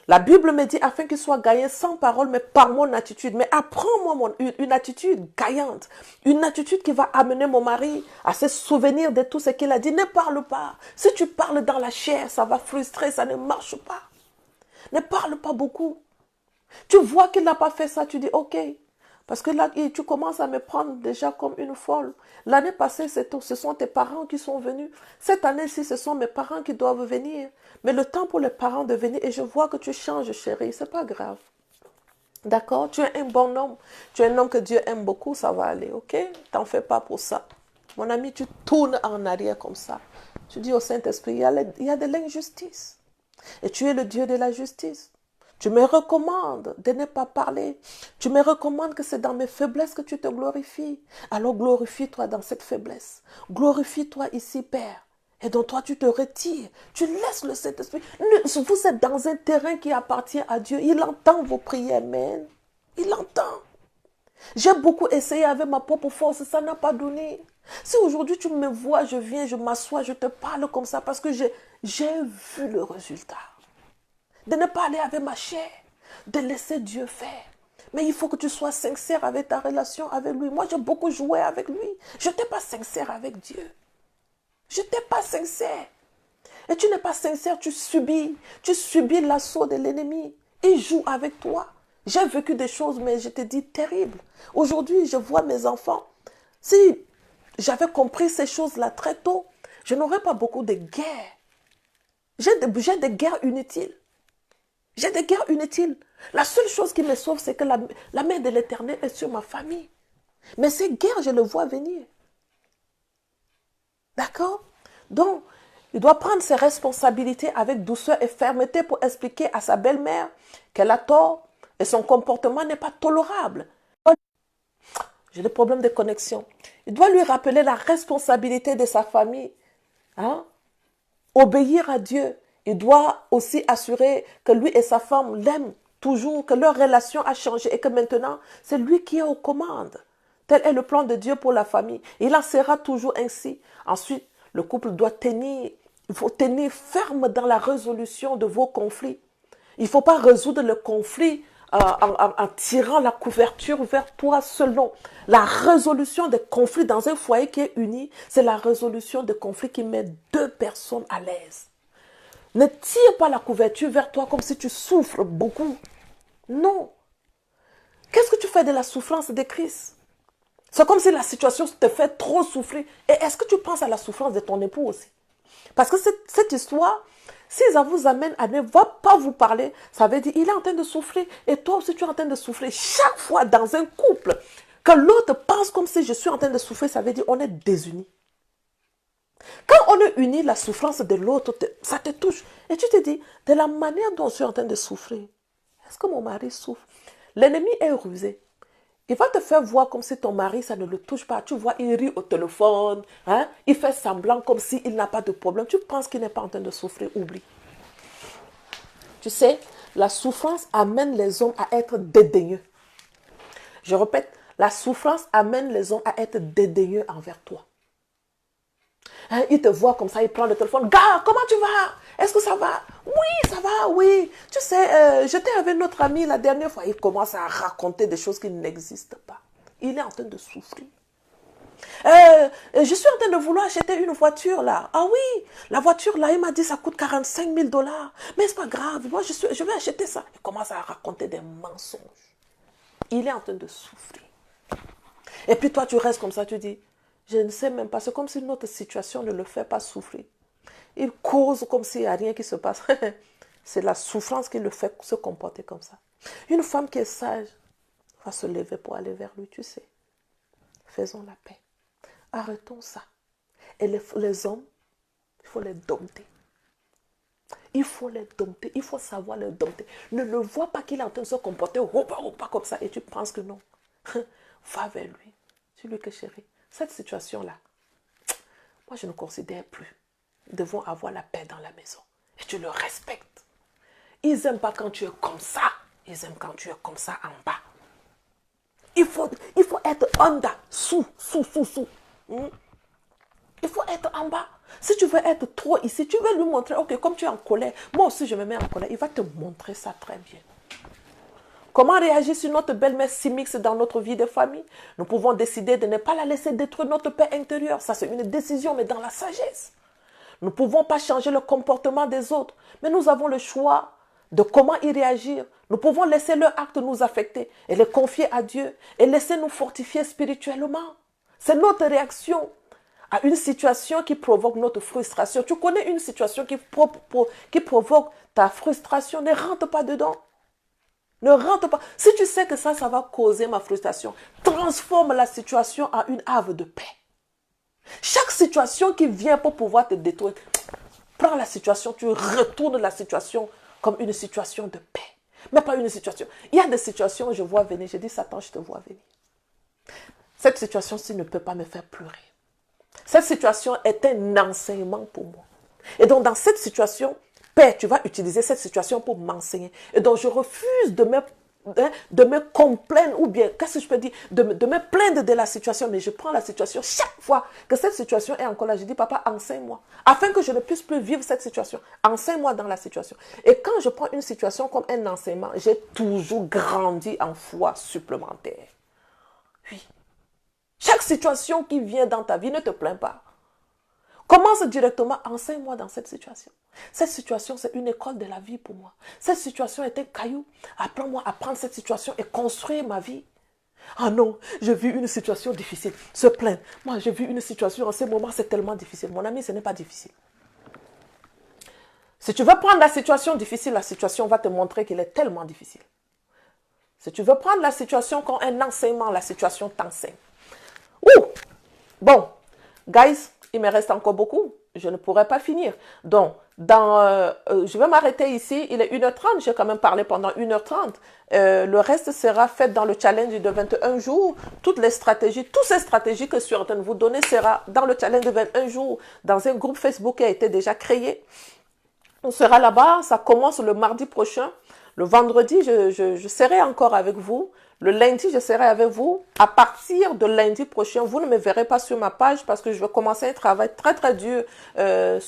La Bible me dit afin qu'il soit gagné sans parole, mais par mon attitude. Mais apprends-moi une attitude gagnante, une attitude qui va amener mon mari à se souvenir de tout ce qu'il a dit. Ne parle pas. Si tu parles dans la chair, ça va frustrer, ça ne marche pas. Ne parle pas beaucoup. Tu vois qu'il n'a pas fait ça, tu dis ok. Parce que là, tu commences à me prendre déjà comme une folle. L'année passée, ce sont tes parents qui sont venus. Cette année-ci, ce sont mes parents qui doivent venir. Mais le temps pour les parents de venir, et je vois que tu changes, chérie, c'est pas grave. D'accord? Tu es un bon homme. Tu es un homme que Dieu aime beaucoup, ça va aller, ok? T'en fais pas pour ça. Mon ami, tu tournes en arrière comme ça. Tu dis au Saint-Esprit, il y a de l'injustice. Et tu es le Dieu de la justice. Tu me recommandes de ne pas parler. Tu me recommandes que c'est dans mes faiblesses que tu te glorifies. Alors glorifie-toi dans cette faiblesse. Glorifie-toi ici, Père. Et donc toi, tu te retires. Tu laisses le Saint-Esprit. Vous êtes dans un terrain qui appartient à Dieu. Il entend vos prières, amen. Il entend. J'ai beaucoup essayé avec ma propre force. Ça n'a pas donné. Si aujourd'hui tu me vois, je viens, je m'assois, je te parle comme ça parce que j'ai vu le résultat. De ne pas aller avec ma chair, de laisser Dieu faire. Mais il faut que tu sois sincère avec ta relation avec lui. Moi, j'ai beaucoup joué avec lui. Je n'étais pas sincère avec Dieu. Je n'étais pas sincère. Et tu n'es pas sincère, tu subis l'assaut de l'ennemi. Il joue avec toi. J'ai vécu des choses, mais je te dis, terribles. Aujourd'hui, je vois mes enfants. Si j'avais compris ces choses-là très tôt, je n'aurais pas beaucoup de guerres. J'ai des guerres inutiles. J'ai des guerres inutiles. La seule chose qui me sauve, c'est que la main de l'Éternel est sur ma famille. Mais ces guerres, je le vois venir. D'accord? Donc, il doit prendre ses responsabilités avec douceur et fermeté pour expliquer à sa belle-mère qu'elle a tort et son comportement n'est pas tolérable. J'ai des problèmes de connexion. Il doit lui rappeler la responsabilité de sa famille. Obéir à Dieu. Il doit aussi assurer que lui et sa femme l'aiment toujours, que leur relation a changé et que maintenant, c'est lui qui est aux commandes. Tel est le plan de Dieu pour la famille. Il en sera toujours ainsi. Ensuite, le couple doit il faut tenir ferme dans la résolution de vos conflits. Il ne faut pas résoudre le conflit en tirant la couverture vers toi seul. Non. La résolution des conflits dans un foyer qui est uni, c'est la résolution des conflits qui met deux personnes à l'aise. Ne tire pas la couverture vers toi comme si tu souffres beaucoup. Non. Qu'est-ce que tu fais de la souffrance de Christ? C'est comme si la situation te fait trop souffrir. Et est-ce que tu penses à la souffrance de ton époux aussi? Parce que cette histoire, si ça vous amène à ne va pas vous parler, ça veut dire il est en train de souffrir et toi aussi tu es en train de souffrir. Chaque fois dans un couple, que l'autre pense comme si je suis en train de souffrir, ça veut dire on est désunis. Quand on est unis, la souffrance de l'autre, ça te touche. Et tu te dis, de la manière dont je suis en train de souffrir, est-ce que mon mari souffre? L'ennemi est rusé. Il va te faire voir comme si ton mari, ça ne le touche pas. Tu vois, il rit au téléphone, hein? Il fait semblant comme s'il n'a pas de problème. Tu penses qu'il n'est pas en train de souffrir, oublie. Tu sais, la souffrance amène les hommes à être dédaigneux. Je répète, la souffrance amène les hommes à être dédaigneux envers toi. Hein, il te voit comme ça, il prend le téléphone. Gars, comment tu vas? Est-ce que ça va? Oui, ça va, oui. Tu sais, j'étais avec notre ami la dernière fois. Il commence à raconter des choses qui n'existent pas. Il est en train de souffrir. Je suis en train de vouloir acheter une voiture là. Ah oui, la voiture là, il m'a dit ça coûte 45 000 $. Mais c'est pas grave, moi je vais acheter ça. Il commence à raconter des mensonges. Il est en train de souffrir. Et puis toi, tu restes comme ça, tu dis, je ne sais même pas. C'est comme si notre situation ne le fait pas souffrir. Il cause comme s'il n'y a rien qui se passe. C'est la souffrance qui le fait se comporter comme ça. Une femme qui est sage va se lever pour aller vers lui, tu sais. Faisons la paix. Arrêtons ça. Et les hommes, il faut les dompter. Il faut les dompter. Il faut savoir les dompter. Ne le vois pas qu'il est en train de se comporter pas comme ça et tu penses que non. Va vers lui. Dis-lui que chérie, cette situation-là, moi je ne considère plus. Nous devons avoir la paix dans la maison. Et tu le respectes. Ils n'aiment pas quand tu es comme ça. Ils aiment quand tu es comme ça en bas. Il faut être en bas, sous. Il faut être en bas. Si tu veux être trop ici, tu veux lui montrer, ok, comme tu es en colère, moi aussi je me mets en colère. Il va te montrer ça très bien. Comment réagir sur notre belle-mère si mixte dans notre vie de famille? Nous pouvons décider de ne pas la laisser détruire notre paix intérieure. Ça, c'est une décision, mais dans la sagesse. Nous ne pouvons pas changer le comportement des autres, mais nous avons le choix de comment y réagir. Nous pouvons laisser leur acte nous affecter et les confier à Dieu et laisser nous fortifier spirituellement. C'est notre réaction à une situation qui provoque notre frustration. Tu connais une situation qui provoque ta frustration, ne rentre pas dedans. Ne rentre pas. Si tu sais que ça va causer ma frustration, transforme la situation en une havre de paix. Chaque situation qui vient pour pouvoir te détruire, prends la situation, tu retournes la situation comme une situation de paix. Mais pas une situation. Il y a des situations où je vois venir, je dis Satan, je te vois venir. Cette situation-ci ne peut pas me faire pleurer. Cette situation est un enseignement pour moi. Et donc dans cette situation, Père, tu vas utiliser cette situation pour m'enseigner. Et donc, je refuse de me complaindre ou bien, qu'est-ce que je peux dire, de me plaindre de la situation. Mais je prends la situation chaque fois que cette situation est encore là. Je dis, papa, enseigne-moi. Afin que je ne puisse plus vivre cette situation. Enseigne-moi dans la situation. Et quand je prends une situation comme un enseignement, j'ai toujours grandi en foi supplémentaire. Oui. Chaque situation qui vient dans ta vie, ne te plains pas. Commence directement, enseigne-moi dans cette situation. Cette situation, c'est une école de la vie pour moi. Cette situation est un caillou. Apprends-moi à prendre cette situation et construire ma vie. Ah non, j'ai vu une situation difficile. Se plaindre. Moi, j'ai vu une situation en ce moment, c'est tellement difficile. Mon ami, ce n'est pas difficile. Si tu veux prendre la situation difficile, la situation va te montrer qu'elle est tellement difficile. Si tu veux prendre la situation comme un enseignement, la situation t'enseigne. Ouh! Bon, guys, il me reste encore beaucoup. Je ne pourrai pas finir. Donc, je vais m'arrêter ici. Il est 1h30. J'ai quand même parlé pendant 1h30. Le reste sera fait dans le challenge de 21 jours. Toutes ces stratégies que je suis en train de vous donner sera dans le challenge de 21 jours, dans un groupe Facebook qui a été déjà créé. On sera là-bas. Ça commence le mardi prochain. Le vendredi, je serai encore avec vous. Le lundi, je serai avec vous. À partir de lundi prochain, vous ne me verrez pas sur ma page parce que je vais commencer un travail très très dur dans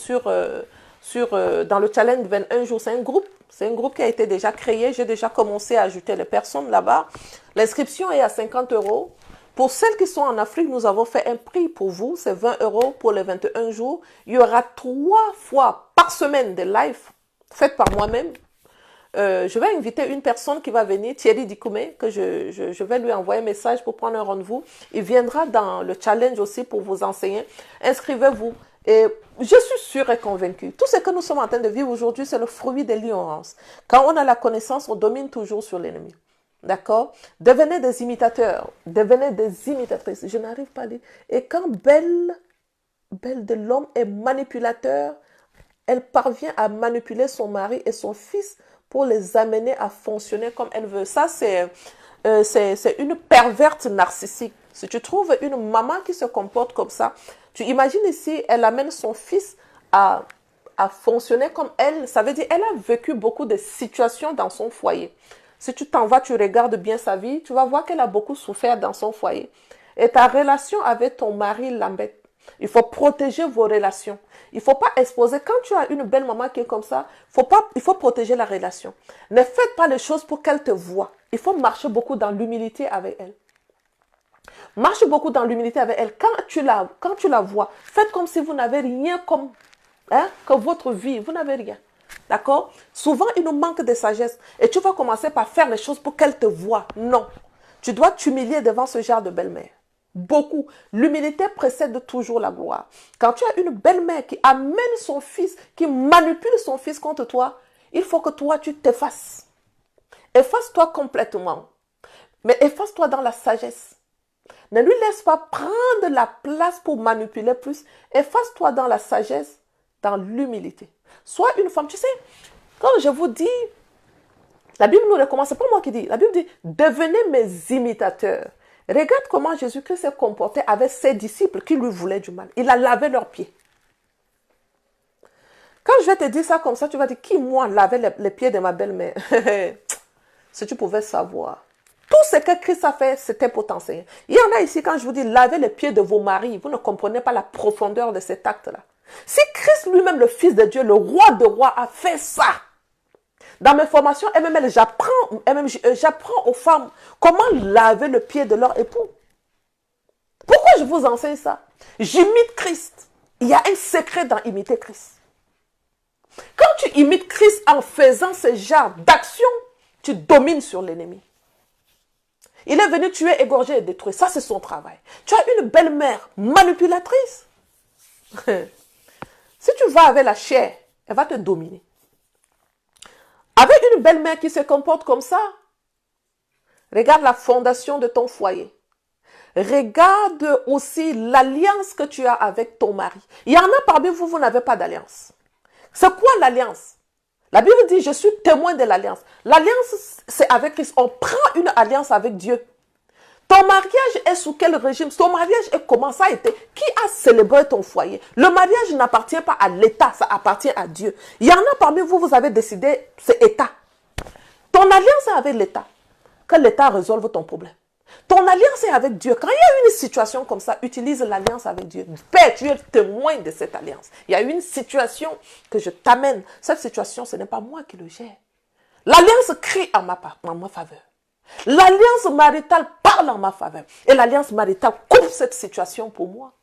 le challenge 21 jours. C'est un groupe qui a été déjà créé. J'ai déjà commencé à ajouter les personnes là-bas. L'inscription est à 50 €. Pour celles qui sont en Afrique, nous avons fait un prix pour vous. C'est 20 € pour les 21 jours. Il y aura 3 fois par semaine des lives faites par moi-même. Je vais inviter une personne qui va venir, Thierry Dikoumé, que je vais lui envoyer un message pour prendre un rendez-vous. Il viendra dans le challenge aussi pour vous enseigner. Inscrivez-vous. Et je suis sûre et convaincue, tout ce que nous sommes en train de vivre aujourd'hui, c'est le fruit de l'ignorance. Quand on a la connaissance, on domine toujours sur l'ennemi. D'accord? Devenez des imitateurs, devenez des imitatrices. Je n'arrive pas à dire. Et quand Belle de l'homme est manipulateur, elle parvient à manipuler son mari et son fils pour les amener à fonctionner comme elle veut. Ça, c'est une perverte narcissique. Si tu trouves une maman qui se comporte comme ça, tu imagines ici, elle amène son fils à fonctionner comme elle. Ça veut dire qu'elle a vécu beaucoup de situations dans son foyer. Si tu t'en vas, tu regardes bien sa vie, tu vas voir qu'elle a beaucoup souffert dans son foyer. Et ta relation avec ton mari l'embête. Il faut protéger vos relations. Il ne faut pas exposer. Quand tu as une belle maman qui est comme ça, il faut protéger la relation. Ne faites pas les choses pour qu'elle te voie. Il faut marcher beaucoup dans l'humilité avec elle. Marche beaucoup dans l'humilité avec elle. Quand tu la vois, faites comme si vous n'avez rien que votre vie. Vous n'avez rien. D'accord? Souvent, il nous manque de sagesse. Et tu vas commencer par faire les choses pour qu'elle te voie. Non. Tu dois t'humilier devant ce genre de belle-mère. Beaucoup. L'humilité précède toujours la gloire. Quand tu as une belle-mère qui amène son fils, qui manipule son fils contre toi, il faut que toi, tu t'effaces. Efface-toi complètement. Mais efface-toi dans la sagesse. Ne lui laisse pas prendre la place pour manipuler plus. Efface-toi dans la sagesse, dans l'humilité. Sois une femme. Tu sais, quand je vous dis, la Bible nous recommande, c'est pas moi qui dis, la Bible dit, devenez mes imitateurs. Regarde comment Jésus-Christ s'est comporté avec ses disciples qui lui voulaient du mal. Il a lavé leurs pieds. Quand je vais te dire ça comme ça, tu vas dire, qui moi lavait les pieds de ma belle-mère? Si tu pouvais savoir. Tout ce que Christ a fait, c'était pour t'enseigner. Il y en a ici, quand je vous dis, lavez les pieds de vos maris, vous ne comprenez pas la profondeur de cet acte-là. Si Christ lui-même, le Fils de Dieu, le roi de rois, a fait ça, dans mes formations, j'apprends aux femmes comment laver le pied de leur époux. Pourquoi je vous enseigne ça? J'imite Christ. Il y a un secret dans imiter Christ. Quand tu imites Christ en faisant ce genre d'action, tu domines sur l'ennemi. Il est venu tuer, égorger et détruire. Ça, c'est son travail. Tu as une belle-mère manipulatrice. Si tu vas avec la chair, elle va te dominer. Avec une belle-mère qui se comporte comme ça, regarde la fondation de ton foyer. Regarde aussi l'alliance que tu as avec ton mari. Il y en a parmi vous, vous n'avez pas d'alliance. C'est quoi l'alliance? La Bible dit, je suis témoin de l'alliance. L'alliance, c'est avec Christ. On prend une alliance avec Dieu. Ton mariage est sous quel régime? Ton mariage est comment ça a été? Qui a célébré ton foyer? Le mariage n'appartient pas à l'État, ça appartient à Dieu. Il y en a parmi vous, vous avez décidé, c'est État. Ton alliance est avec l'État. Que l'État résolve ton problème. Ton alliance est avec Dieu. Quand il y a une situation comme ça, utilise l'alliance avec Dieu. Père, tu es témoin de cette alliance. Il y a une situation que je t'amène. Cette situation, ce n'est pas moi qui le gère. L'alliance crie en ma faveur. L'alliance maritale parle en ma faveur. Et l'alliance maritale coupe cette situation pour moi.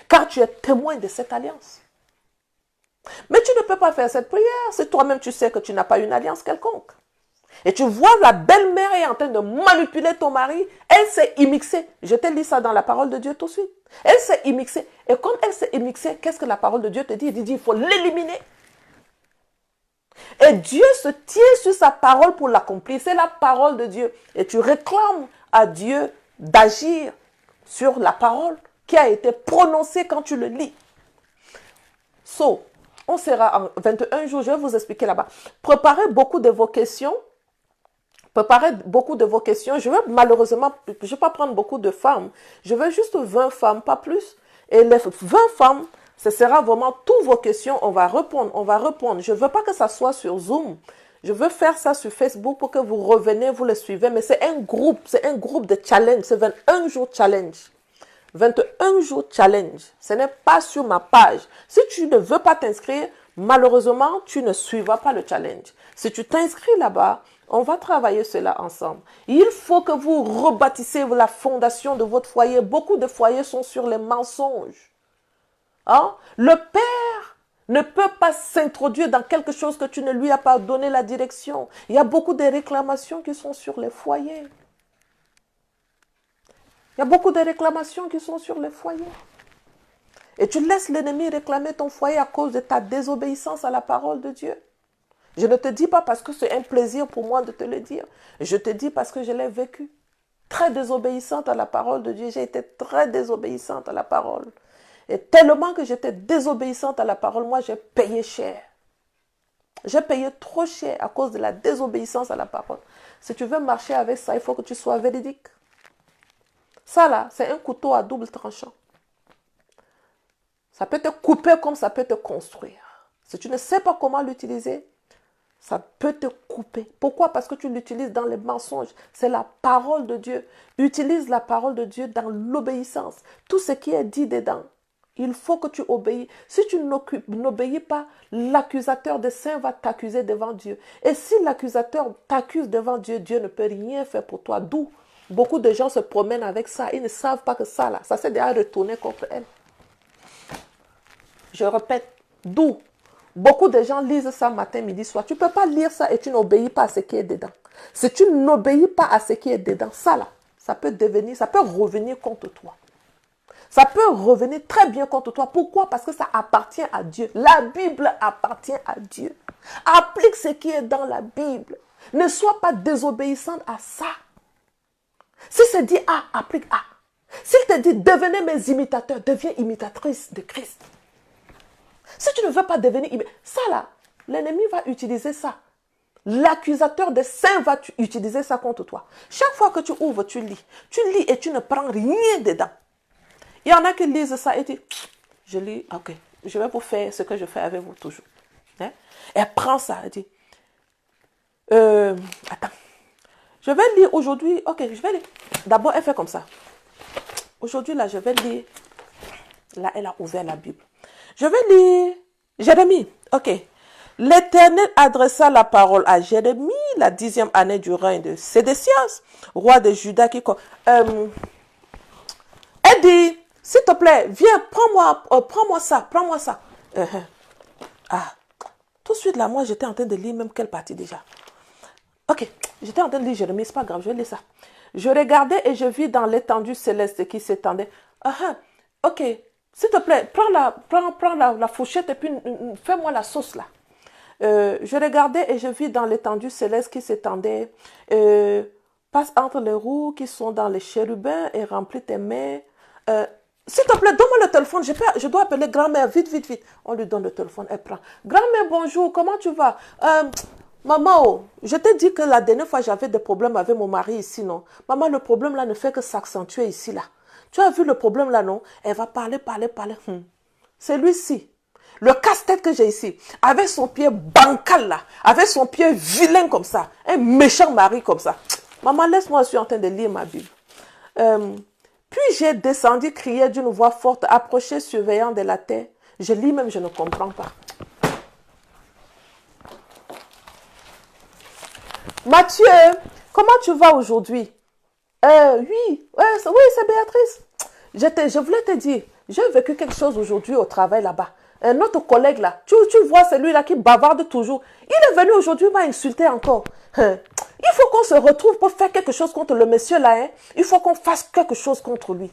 Car tu es témoin de cette alliance. Mais tu ne peux pas faire cette prière si toi-même tu sais que tu n'as pas une alliance quelconque. Et tu vois la belle-mère est en train de manipuler ton mari. Elle s'est immixée. Je te lis ça dans la parole de Dieu tout de suite. Elle s'est immixée. Et comme elle s'est immixée, qu'est-ce que la parole de Dieu te dit? Il dit, il faut l'éliminer. Et Dieu se tient sur sa parole pour l'accomplir. C'est la parole de Dieu. Et tu réclames à Dieu d'agir sur la parole qui a été prononcée quand tu le lis. On sera en 21 jours. Je vais vous expliquer là-bas. Préparez beaucoup de vos questions. Je vais malheureusement, je ne vais pas prendre beaucoup de femmes. Je veux juste 20 femmes, pas plus. Et les 20 femmes, ce sera vraiment toutes vos questions. On va répondre. Je ne veux pas que ça soit sur Zoom. Je veux faire ça sur Facebook pour que vous reveniez, vous le suivez. Mais c'est un groupe de challenge. C'est 21 jours challenge. 21 jours challenge. Ce n'est pas sur ma page. Si tu ne veux pas t'inscrire, malheureusement, tu ne suivras pas le challenge. Si tu t'inscris là-bas, on va travailler cela ensemble. Il faut que vous rebâtissez la fondation de votre foyer. Beaucoup de foyers sont sur les mensonges. Hein? Le père ne peut pas s'introduire dans quelque chose que tu ne lui as pas donné la direction. Il y a beaucoup de réclamations qui sont sur les foyers. Il y a beaucoup de réclamations qui sont sur les foyers. Et tu laisses l'ennemi réclamer ton foyer à cause de ta désobéissance à la parole de Dieu. Je ne te dis pas parce que c'est un plaisir pour moi de te le dire. Je te dis parce que je l'ai vécu. Très désobéissante à la parole de Dieu. J'ai été très désobéissante à la parole. Et tellement que j'étais désobéissante à la parole, moi j'ai payé cher. J'ai payé trop cher à cause de la désobéissance à la parole. Si tu veux marcher avec ça, il faut que tu sois véridique. Ça là, c'est un couteau à double tranchant. Ça peut te couper comme ça peut te construire. Si tu ne sais pas comment l'utiliser, ça peut te couper. Pourquoi? Parce que tu l'utilises dans les mensonges. C'est la parole de Dieu. Utilise la parole de Dieu dans l'obéissance. Tout ce qui est dit dedans, il faut que tu obéis. Si tu n'obéis pas, l'accusateur des saints va t'accuser devant Dieu. Et si l'accusateur t'accuse devant Dieu, Dieu ne peut rien faire pour toi. D'où beaucoup de gens se promènent avec ça. Ils ne savent pas que ça, là, ça s'est déjà retourné contre elles. Je répète, d'où beaucoup de gens lisent ça matin, midi, soir. Tu ne peux pas lire ça et tu n'obéis pas à ce qui est dedans. Si tu n'obéis pas à ce qui est dedans, ça là, ça peut revenir contre toi. Ça peut revenir très bien contre toi. Pourquoi? Parce que ça appartient à Dieu. La Bible appartient à Dieu. Applique ce qui est dans la Bible. Ne sois pas désobéissante à ça. Si c'est dit A, applique A. S'il te dit devenez mes imitateurs, deviens imitatrice de Christ. Si tu ne veux pas devenir ça là, l'ennemi va utiliser ça. L'accusateur des saints va utiliser ça contre toi. Chaque fois que tu ouvres, tu lis. Tu lis et tu ne prends rien dedans. Il y en a qui lisent ça et disent, je lis, ok, je vais vous faire ce que je fais avec vous toujours. Hein? Elle prend ça, elle dit, attends, je vais lire aujourd'hui, ok, je vais lire. D'abord, elle fait comme ça. Aujourd'hui, là, je vais lire. Là, elle a ouvert la Bible. Je vais lire Jérémie, ok. L'Éternel adressa la parole à Jérémie, la 10e année du règne de Sédécias, roi de Juda, qui... elle dit, s'il te plaît, viens, prends-moi ça. Ah, tout de suite là, moi j'étais en train de lire même quelle partie déjà. Ok, j'étais en train de lire Jérémie, c'est pas grave, je vais lire ça. Je regardais et je vis dans l'étendue céleste qui s'étendait. Ok, s'il te plaît, prends la fourchette et puis fais-moi la sauce là. Je regardais et je vis dans l'étendue céleste qui s'étendait. Passe entre les roues qui sont dans les chérubins et remplit tes mains. S'il te plaît, donne-moi le téléphone. Je dois appeler grand-mère. Vite. On lui donne le téléphone. Elle prend. Grand-mère, bonjour. Comment tu vas? Maman, je t'ai dit que la dernière fois, j'avais des problèmes avec mon mari ici, non? Maman, le problème là ne fait que s'accentuer ici, là. Tu as vu le problème là, non? Elle va parler. C'est lui-ci. Le casse-tête que j'ai ici, avec son pied bancal là, avec son pied vilain comme ça, un méchant mari comme ça. Maman, laisse-moi, je suis en train de lire ma Bible. Puis j'ai descendu, crié d'une voix forte, approché, surveillant de la terre. Je lis même, je ne comprends pas. Mathieu, comment tu vas aujourd'hui? Oui, c'est Béatrice. Je voulais te dire, j'ai vécu quelque chose aujourd'hui au travail là-bas. Un autre collègue là, tu vois celui-là qui bavarde toujours. Il est venu aujourd'hui, il m'a insulté encore. Il faut qu'on se retrouve pour faire quelque chose contre le monsieur là. Hein. Il faut qu'on fasse quelque chose contre lui.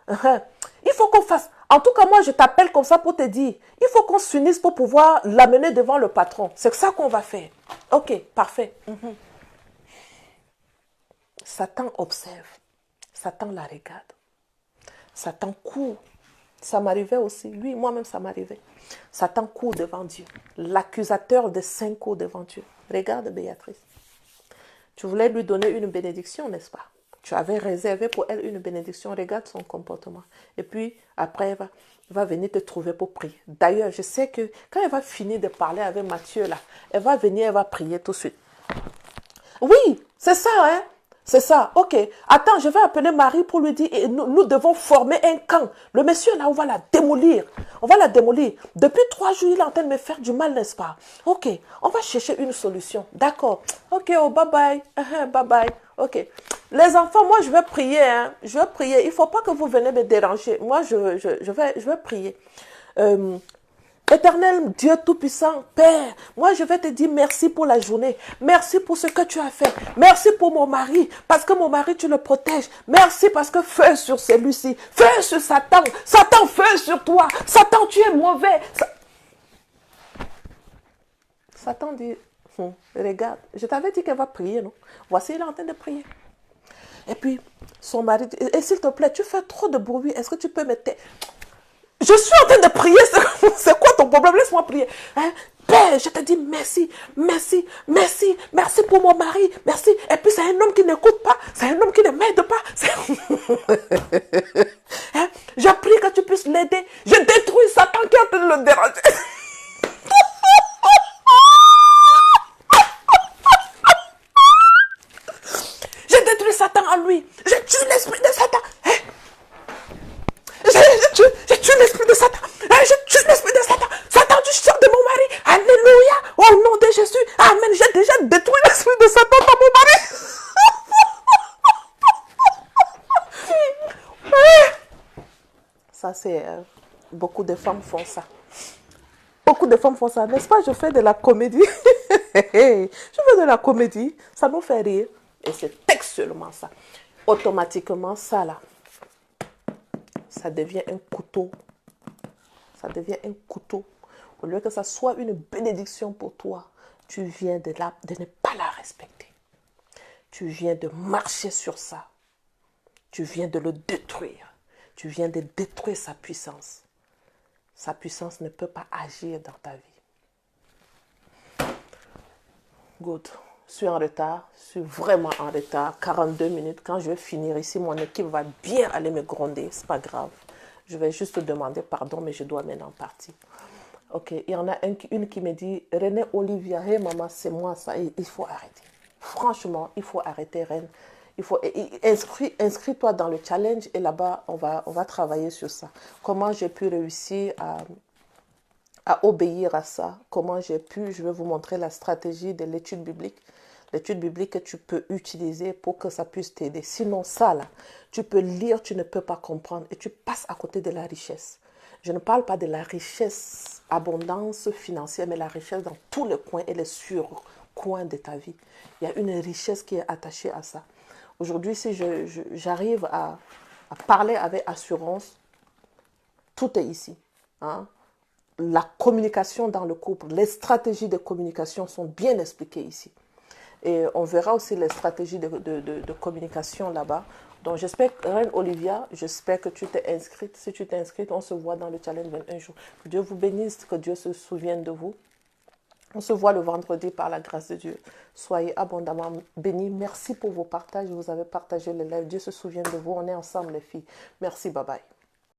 Il faut qu'on fasse... En tout cas, moi, je t'appelle comme ça pour te dire. Il faut qu'on s'unisse pour pouvoir l'amener devant le patron. C'est ça qu'on va faire. Ok, parfait. Satan observe. Satan la regarde. Satan court. Ça m'arrivait aussi. Lui, moi-même, ça m'arrivait. Satan court devant Dieu. L'accusateur des saints court devant Dieu. Regarde Béatrice. Tu voulais lui donner une bénédiction, n'est-ce pas? Tu avais réservé pour elle une bénédiction. Regarde son comportement. Et puis, après, elle va venir te trouver pour prier. D'ailleurs, je sais que quand elle va finir de parler avec Mathieu, là, elle va venir, elle va prier tout de suite. Oui, c'est ça, hein? C'est ça, ok. Attends, je vais appeler Marie pour lui dire, nous devons former un camp. Le monsieur là, on va la démolir. On va la démolir. Depuis 3 jours, il est en train de me faire du mal, n'est-ce pas? Ok, on va chercher une solution. D'accord. Ok, oh, bye bye. Bye bye. Ok. Les enfants, moi, je vais prier. Hein. Je vais prier. Il ne faut pas que vous venez me déranger. Moi, je vais prier. Et Éternel Dieu Tout-Puissant, Père, moi je vais te dire merci pour la journée. Merci pour ce que tu as fait. Merci pour mon mari, parce que mon mari, tu le protèges. Merci parce que feu sur celui-ci, feu sur Satan. Satan, feu sur toi. Satan, tu es mauvais. Satan dit, regarde, je t'avais dit qu'elle va prier, non? Voici, il est en train de prier. Et puis, son mari dit, et s'il te plaît, tu fais trop de bruit, est-ce que tu peux me taire? Je suis en train de prier, c'est quoi ton problème? Laisse-moi prier. Hein? Père, je te dis merci, merci, merci, merci pour mon mari, merci. Et puis c'est un homme qui n'écoute pas, c'est un homme qui ne m'aide pas. Hein? Je prie que tu puisses l'aider. Je détruis Satan qui est en train de le déranger. Je détruis Satan en lui. Je tue l'esprit de Satan. Hein? Je tue l'esprit de Satan. Je tue l'esprit de Satan. Satan, tu sors de mon mari. Alléluia. Au nom de Jésus. Amen. J'ai déjà détruit l'esprit de Satan dans mon mari. Ça, c'est... beaucoup de femmes font ça. Beaucoup de femmes font ça. N'est-ce pas? Je fais de la comédie. Je fais de la comédie. Ça nous fait rire. Et c'est textuellement ça. Automatiquement, ça là. Ça devient un couteau. Ça devient un couteau. Au lieu que ça soit une bénédiction pour toi, tu viens de ne pas la respecter. Tu viens de marcher sur ça. Tu viens de le détruire. Tu viens de détruire sa puissance. Sa puissance ne peut pas agir dans ta vie. Good. Je suis en retard. Je suis vraiment en retard. 42 minutes. Quand je vais finir ici, mon équipe va bien aller me gronder. C'est pas grave. Je vais juste demander pardon, mais je dois maintenant partir. Ok. Il y en a une qui me dit, René Olivia, hey maman, c'est moi ça. Il faut arrêter. Franchement, il faut arrêter, Reine. Il faut inscris-toi dans le challenge et là-bas, on va travailler sur ça. Comment j'ai pu réussir à obéir à ça. Comment je vais vous montrer la stratégie de l'étude biblique. L'étude biblique que tu peux utiliser pour que ça puisse t'aider. Sinon, ça là, tu peux lire, tu ne peux pas comprendre et tu passes à côté de la richesse. Je ne parle pas de la richesse, abondance financière, mais la richesse dans tous les coins et les surcoins de ta vie. Il y a une richesse qui est attachée à ça. Aujourd'hui, si j'arrive à parler avec assurance, tout est ici. Hein? La communication dans le couple, les stratégies de communication sont bien expliquées ici. Et on verra aussi les stratégies de communication là-bas. Donc j'espère, Reine Olivia, j'espère que tu t'es inscrite. Si tu t'es inscrite, on se voit dans le challenge 21 jours. Que Dieu vous bénisse, que Dieu se souvienne de vous. On se voit le vendredi par la grâce de Dieu. Soyez abondamment bénis. Merci pour vos partages. Vous avez partagé les lives. Dieu se souvient de vous. On est ensemble les filles. Merci, bye bye.